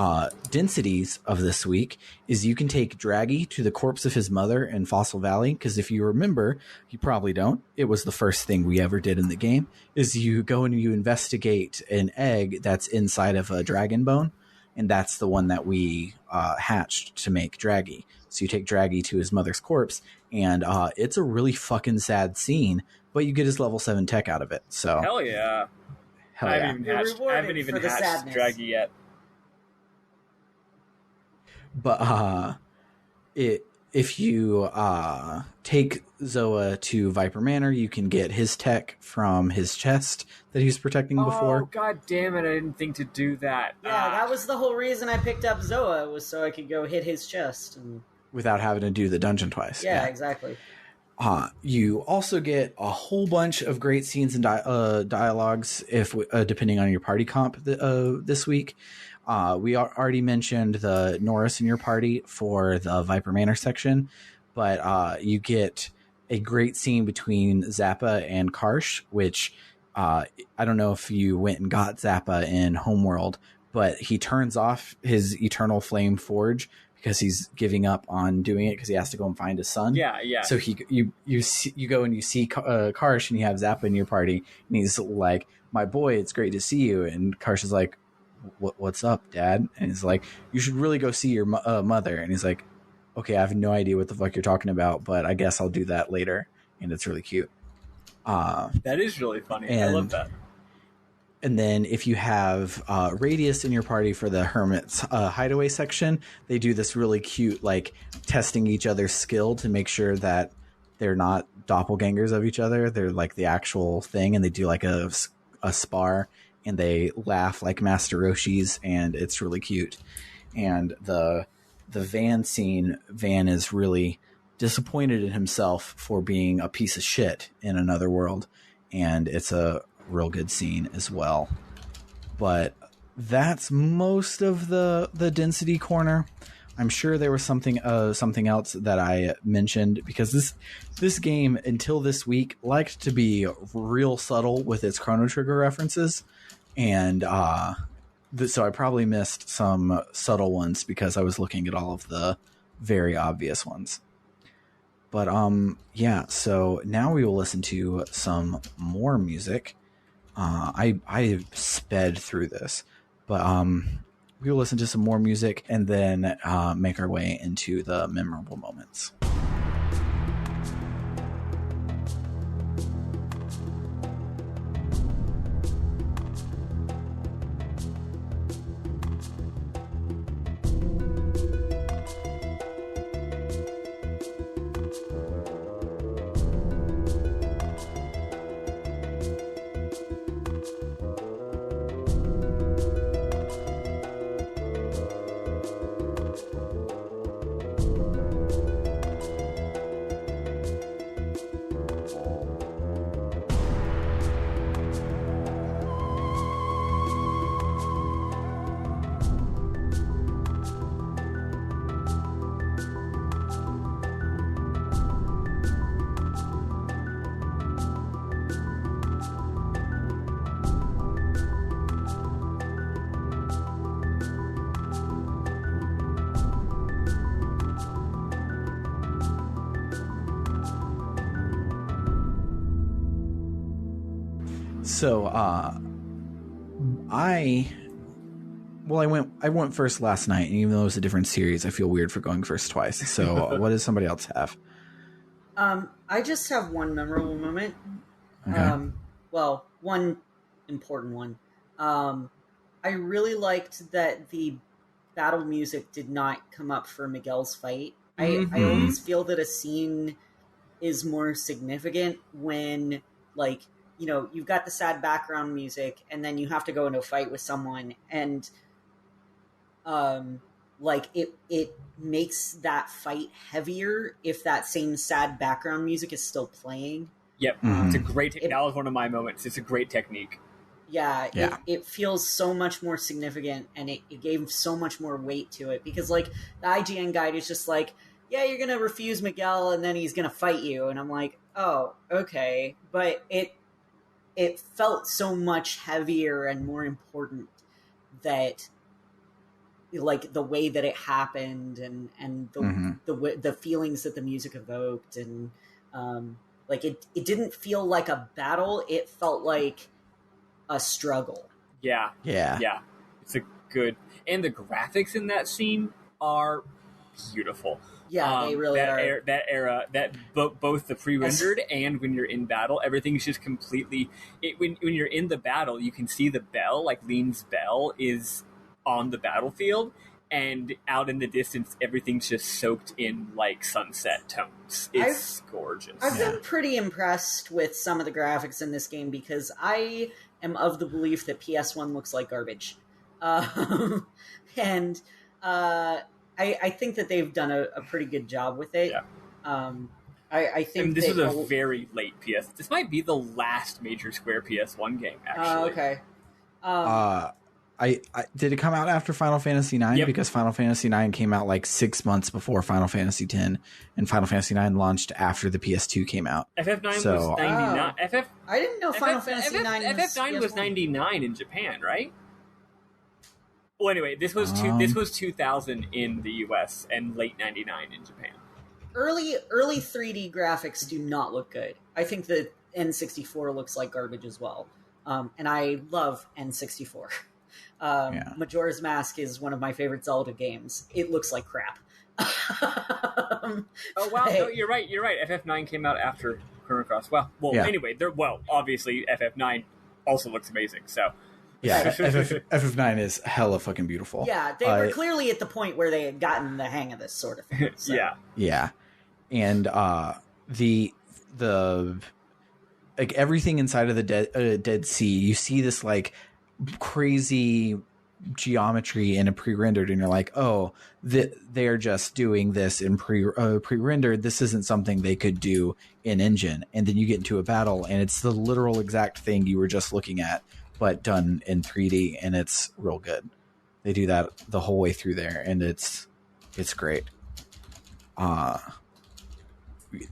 densities of this week is you can take Draggy to the corpse of his mother in Fossil Valley, because if you remember, you probably don't, it was the first thing we ever did in the game, is you go and you investigate an egg that's inside of a dragon bone, and that's the one that we hatched to make Draggy. So you take Draggy to his mother's corpse, and it's a really fucking sad scene, but you get his level 7 tech out of it. So hell yeah. I haven't even hatched Draggy yet. But if you take Zoa to Viper Manor, you can get his tech from his chest that he was protecting before. Oh, god damn it, I didn't think to do that. Yeah, that was the whole reason I picked up Zoa, was so I could go hit his chest. Without having to do the dungeon twice. Yeah, exactly. You also get a whole bunch of great scenes and dialogues, if depending on your party comp this week. We already mentioned the Norris in your party for the Viper Manor section, but you get a great scene between Zappa and Karsh, which I don't know if you went and got Zappa in Homeworld, but he turns off his Eternal Flame Forge because he's giving up on doing it because he has to go and find his son. Yeah. So you go and you see Karsh, and you have Zappa in your party, and he's like, "My boy, it's great to see you." And Karsh is like, "What's up, Dad?" And he's like, "You should really go see your mother." And he's like, "Okay, I have no idea what the fuck you're talking about, but I guess I'll do that later." And it's really cute. That is really funny. I love that. And then if you have Radius in your party for the Hermit's hideaway section, they do this really cute, like, testing each other's skill to make sure that they're not doppelgangers of each other. They're like the actual thing, and they do like a spar, and they laugh like Master Roshis, and it's really cute. And the Van scene, Van is really disappointed in himself for being a piece of shit in another world, and it's a real good scene as well. But that's most of the density corner. I'm sure there was something else that I mentioned, because this game until this week liked to be real subtle with its Chrono Trigger references, and so I probably missed some subtle ones because I was looking at all of the very obvious ones. But yeah, so now we will listen to some more music. I sped through this, but we will listen to some more music and then make our way into the memorable moments. So I went first last night, and even though it was a different series, I feel weird for going first twice. So what does somebody else have? I just have one memorable moment. Okay. Well, one important one. I really liked that the battle music did not come up for Miguel's fight. Mm-hmm. I always feel that a scene is more significant when, like, you know, you've got the sad background music, and then you have to go into a fight with someone, and like it makes that fight heavier if that same sad background music is still playing. Yep, it's a great. That was one of my moments. It's a great technique. Yeah. It feels so much more significant, and it gave so much more weight to it, because, like, the IGN guide is just like, yeah, you're gonna refuse Miguel, and then he's gonna fight you, and I'm like, oh, okay, but it felt so much heavier and more important that, like, the way that it happened, and the feelings that the music evoked, and like it didn't feel like a battle. It felt like a struggle. Yeah. It's a good, and the graphics in that scene are beautiful. Yeah, they really are. Both the pre-rendered and when you're in battle, everything's just completely. When you're in the battle, you can see the bell, like Lean's bell, is on the battlefield, and out in the distance, everything's just soaked in like sunset tones. It's gorgeous. I've been pretty impressed with some of the graphics in this game because I am of the belief that PS1 looks like garbage. And I think that they've done a pretty good job with it. Yeah. I think this was a very late PS. This might be the last major Square PS1 game, actually. Okay. I did it come out after Final Fantasy IX? Yep. Because Final Fantasy IX came out like 6 months before Final Fantasy X, and Final Fantasy IX launched after the PS2 came out. FF9 was 99. I didn't know Final Fantasy IX FF9 was 99 in Japan, right? Well, anyway, this was 2000 in the US and late 99 in Japan. Early 3D graphics do not look good. I think the N64 looks like garbage as well. And I love N64. Majora's Mask is one of my favorite Zelda games. It looks like crap. Oh wow, no, you're right. FF9 came out after Chrono Cross. Anyway, obviously FF9 also looks amazing. So yeah, FF9 is hella fucking beautiful. Yeah, they were clearly at the point where they had gotten the hang of this sort of thing. So. Yeah, and the like everything inside of the Dead Sea, you see this like crazy geometry in a pre-rendered, and you're like, oh, they're just doing this in pre-rendered. This isn't something they could do in engine. And then you get into a battle, and it's the literal exact thing you were just looking at, but done in 3D, and it's real good. They do that the whole way through there, and it's great.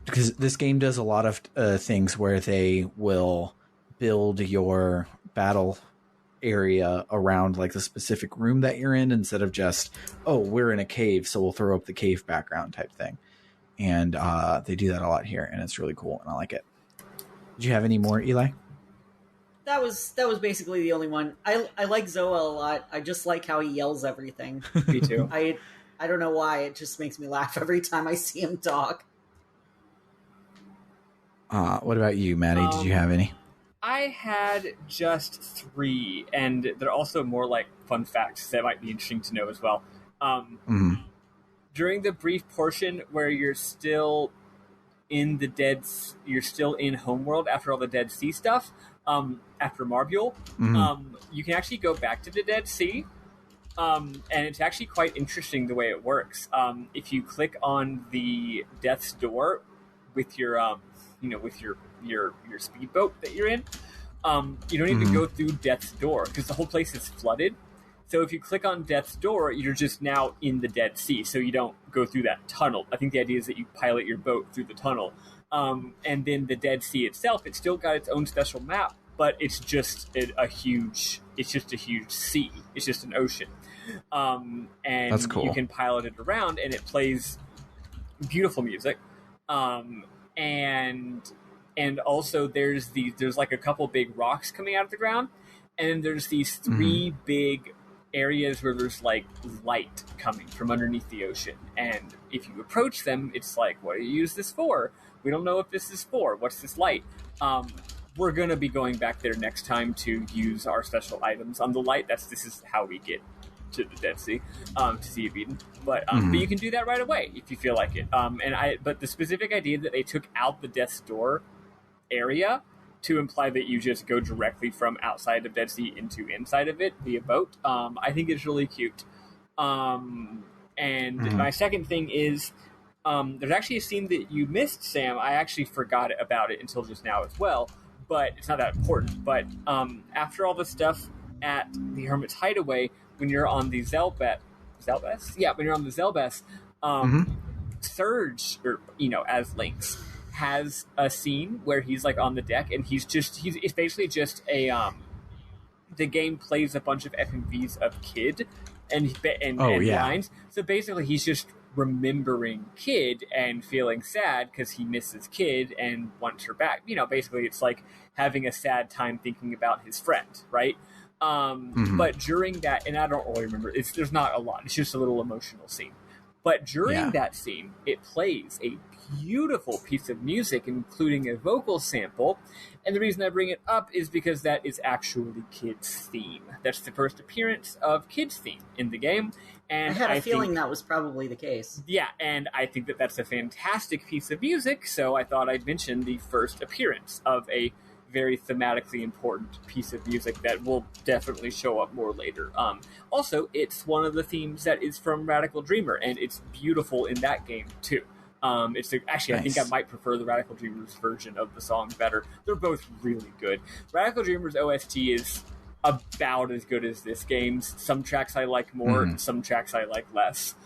Because this game does a lot of things where they will build your battle area around like the specific room that you're in, instead of just, oh, we're in a cave, so we'll throw up the cave background type thing. And they do that a lot here, and it's really cool, and I like it. Did you have any more, Eli? That was basically the only one. I like Zoa a lot. I just like how he yells everything. Me too. I don't know why, it just makes me laugh every time I see him talk. What about you, Maddy? Did you have any? I had just 3, and they're also more like fun facts that might be interesting to know as well. During the brief portion where you're still in you're still in Homeworld after all the Dead Sea stuff, after Marbule, you can actually go back to the Dead Sea, and it's actually quite interesting the way it works. If you click on the Death's Door with your with your speedboat that you're in, you don't even go through Death's Door because the whole place is flooded. So if you click on Death's Door, you're just now in the Dead Sea, so you don't go through that tunnel. I think the idea is that you pilot your boat through the tunnel. And then the Dead Sea itself, it's still got its own special map, but it's just a huge sea. It's just an ocean. And that's cool. You can pilot it around, and it plays beautiful music. And also there's like a couple big rocks coming out of the ground, and then there's these 3 big areas where there's like light coming from underneath the ocean, and if you approach them, it's like, what do you use this for? We don't know what this is for. What's this light? We're gonna be going back there next time to use our special items on the light. This is how we get to the Dead Sea, to Sea of Eden. But you can do that right away if you feel like it. But the specific idea that they took out the Death's Door area to imply that you just go directly from outside of Dead Sea into inside of it via boat, I think it's really cute. My second thing is, there's actually a scene that you missed, Sam. I actually forgot about it until just now as well, but it's not that important. But after all the stuff at the Hermit's Hideaway, when you're on the Zelbess? Yeah, when you're on the Zelbess, Surge, or as Lynx, has a scene where he's like on the deck, and it's basically just a the game plays a bunch of FMVs of Kid and lines. So basically, he's just remembering Kid and feeling sad because he misses Kid and wants her back. Basically, it's like having a sad time thinking about his friend, right? But during that, and I don't really remember, there's not a lot. It's just a little emotional scene. But during that scene, it plays a beautiful piece of music, including a vocal sample. And the reason I bring it up is because that is actually Kid's theme. That's the first appearance of Kid's theme in the game. And I had a feeling that was probably the case. Yeah, and I think that that's a fantastic piece of music, so I thought I'd mention the first appearance of a very thematically important piece of music that will definitely show up more later. Also, it's one of the themes that is from Radical Dreamer, and it's beautiful in that game, too. Actually, nice. I think I might prefer the Radical Dreamers version of the song better. They're both really good. Radical Dreamers OST is about as good as this game's. Some tracks I like more, some tracks I like less.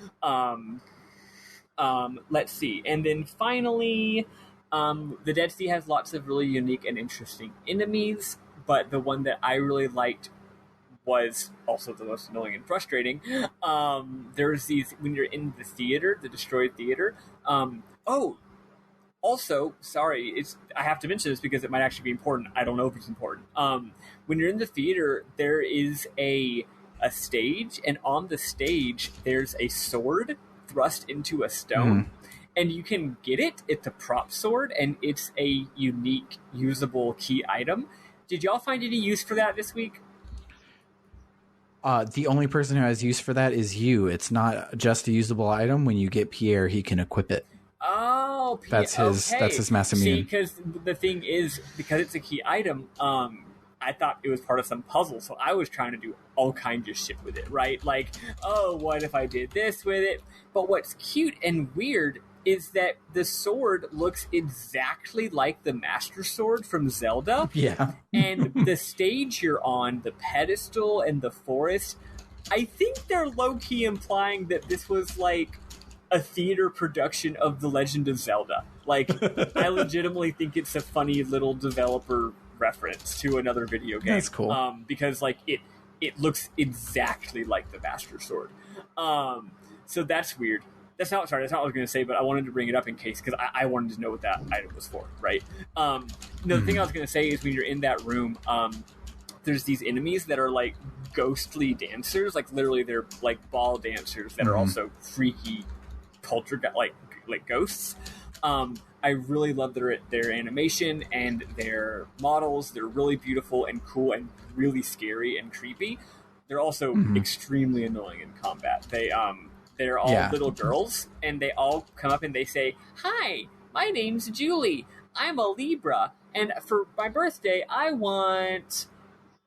Let's see. And then finally, the Dead Sea has lots of really unique and interesting enemies, but the one that I really liked was also the most annoying and frustrating. There's these, when you're in the theater, the destroyed theater. Also, sorry, I have to mention this because it might actually be important. I don't know if it's important. When you're in the theater, there is a stage, and on the stage, there's a sword thrust into a stone. And you can get it. It's a prop sword, and it's a unique, usable key item. Did y'all find any use for that this week? The only person who has use for that is you. It's not just a usable item. When you get Pierre, he can equip it. Oh, that's his mass immune. See, because the thing is, because it's a key item, I thought it was part of some puzzle, so I was trying to do all kinds of shit with it, right? Like, oh, what if I did this with it? But what's cute and weird is that the sword looks exactly like the Master Sword from Zelda. Yeah. And the stage you're on, the pedestal and the forest, I think they're low-key implying that this was like a theater production of The Legend of Zelda. Like, I legitimately think it's a funny little developer reference to another video game. That's cool. Because like it looks exactly like the Master Sword. So that's weird. That's not what I was going to say, but I wanted to bring it up in case, because I wanted to know what that item was for, right? The thing I was going to say is when you're in that room, there's these enemies that are like ghostly dancers, like literally they're like ball dancers that are also freaky like ghosts. I really love their animation and their models. They're really beautiful and cool and really scary and creepy. They're also extremely annoying in combat. They're all little girls, and they all come up and they say, "Hi, my name's Julie. I'm a Libra, and for my birthday, I want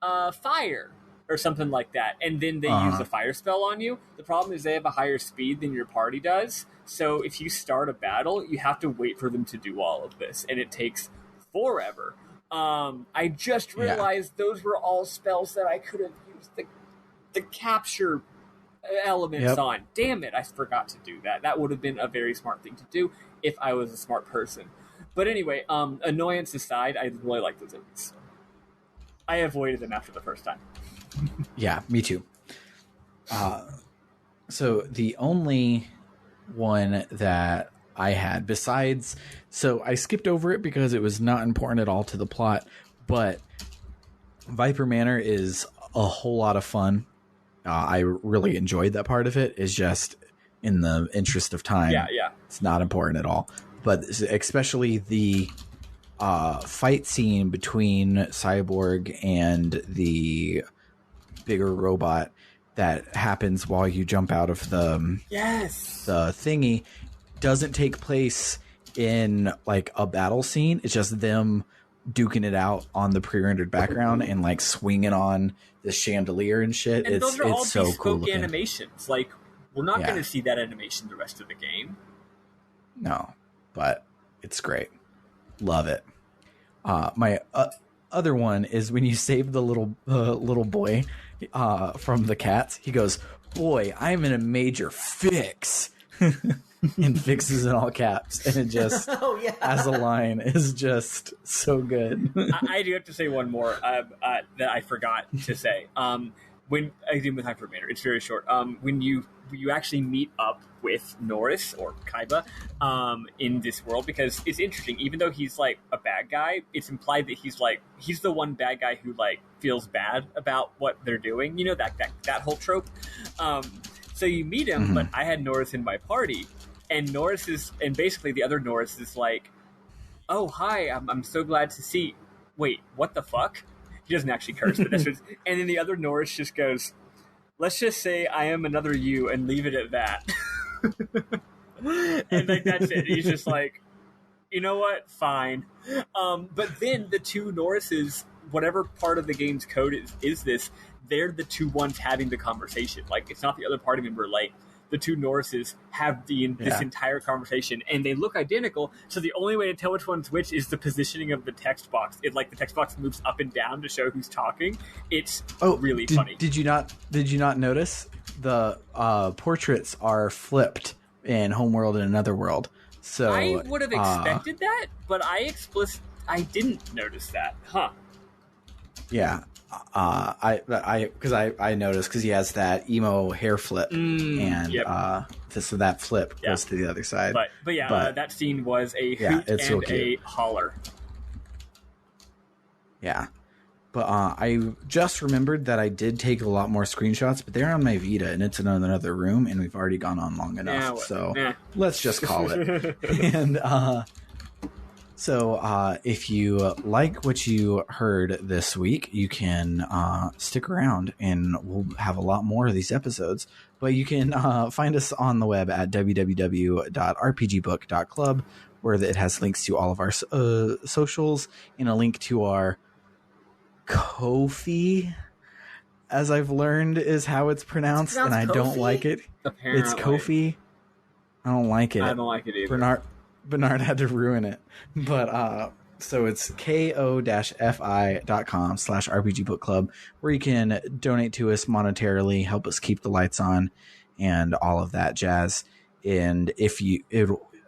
fire," or something like that. And then they use a fire spell on you. The problem is they have a higher speed than your party does, so if you start a battle, you have to wait for them to do all of this, and it takes forever. I just realized those were all spells that I could have used the capture elements on. Damn it, I forgot to do that. That would have been a very smart thing to do if I was a smart person. But anyway, annoyance aside, I really like those enemies. I avoided them after the first time. Yeah, me too. So the only one that I had besides, so I skipped over it because it was not important at all to the plot, but Viper Manor is a whole lot of fun. I really enjoyed that part of it. It's just in the interest of time. Yeah. It's not important at all. But especially the fight scene between Cyborg and the bigger robot that happens while you jump out of the thingy doesn't take place in like a battle scene. It's just them duking it out on the pre-rendered background and like swinging on the chandelier and shit. And those are all so bespoke cool animations. Like, we're not going to see that animation the rest of the game. No, but it's great. Love it. My other one is when you save the little boy from the cats. He goes, "Boy, I'm in a major fix." And fixes in all caps, and it just as a line is just so good. I do have to say one more that I forgot to say. When I did with Hyper Manor, it's very short. When you actually meet up with Norris or Kaiba in this world, because it's interesting. Even though he's like a bad guy, it's implied that he's the one bad guy who like feels bad about what they're doing. You know, that whole trope. So you meet him, but I had Norris in my party, and basically the other Norris is like, "Oh, hi, I'm so glad to see." Wait, what the fuck? He doesn't actually curse, but that's what. And then the other Norris just goes, "Let's just say I am another you and leave it at that." And like that's it. He's just like, you know what? Fine. But then the two Norrises, whatever part of the game's code is this, they're the two ones having the conversation. Like, it's not the other party member. Like, the two Norrises have this entire conversation, and they look identical. So the only way to tell which one's which is the positioning of the text box. The text box moves up and down to show who's talking. It's really funny. Did you not notice the portraits are flipped in Homeworld and Another World? So I would have expected that, but I didn't notice that. Huh. Yeah. Because I noticed, because he has that emo hair flip, and so that flip goes to the other side. But that scene was a hoot and a holler. Yeah. But I just remembered that I did take a lot more screenshots, but they're on my Vita, and it's in another room, and we've already gone on long enough. Let's just call it. And so if you like what you heard this week, you can stick around, and we'll have a lot more of these episodes. But you can find us on the web at www.rpgbook.club, where it has links to all of our socials and a link to our Ko-fi, as I've learned, is how it's pronounced, and I don't like it. Apparently. It's Ko-fi. I don't like it. I don't like it either. Bernard had to ruin it. But so it's ko-fi.com/rpgbookclub, where you can donate to us monetarily, help us keep the lights on, and all of that jazz. And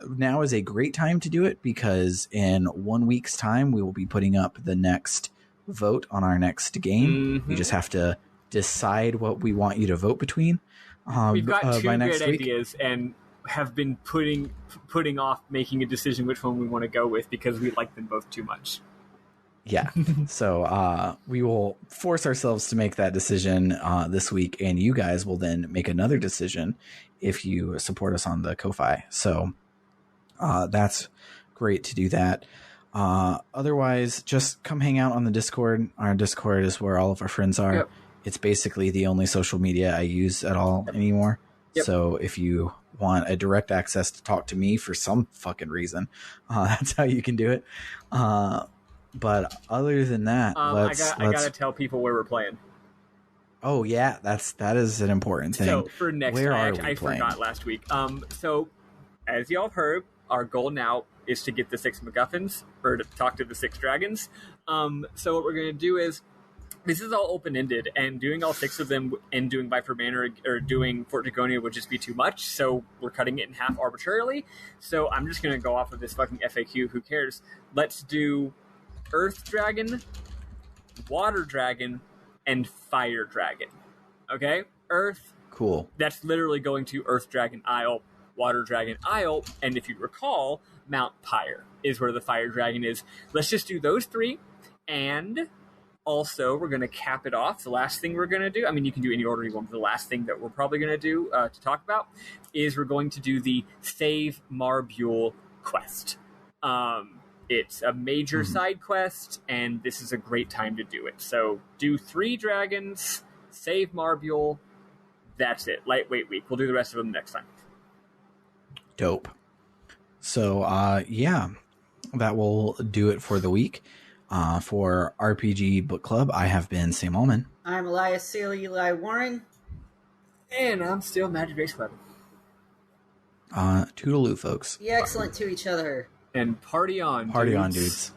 now is a great time to do it, because in 1 week's time we will be putting up the next vote on our next game. We just have to decide what we want you to vote between. We've got two great ideas, and have been putting off making a decision which one we want to go with, because we like them both too much. Yeah. So we will force ourselves to make that decision this week, and you guys will then make another decision if you support us on the Ko-fi. So that's great to do that. Otherwise, just come hang out on the Discord. Our Discord is where all of our friends are. Yep. It's basically the only social media I use at all anymore. Yep. So if you want a direct access to talk to me for some fucking reason, that's how you can do it. But other than that, I gotta tell people where we're playing. Oh yeah, that is an important thing. So for next week, I forgot last week. So as y'all heard, our goal now is to get the 6 MacGuffins, or to talk to the 6 dragons. So what we're going to do is, this is all open-ended, and doing all 6 of them and doing Viper Manor or doing Fort Dragonia would just be too much, so we're cutting it in half arbitrarily. So I'm just going to go off of this fucking FAQ, who cares? Let's do Earth Dragon, Water Dragon, and Fire Dragon. Okay? Earth. Cool. That's literally going to Earth Dragon Isle, Water Dragon Isle, and if you recall, Mount Pyre is where the Fire Dragon is. Let's just do those 3, and also we're going to cap it off. The last thing we're going to do, I mean, you can do any order you want, but the last thing that we're probably going to do to talk about is we're going to do the Save Marbule quest. It's a major side quest, and this is a great time to do it. So do 3 dragons, save Marbule. That's it. Lightweight week. We'll do the rest of them next time. Dope. So, that will do it for the week. For RPG Book Club, I have been Sam Ullman. I'm Elias Saley, Eli Warren. And I'm still Maddy Baseweb. Toodaloo, folks. Be excellent to each other. And party on, Party on, dudes.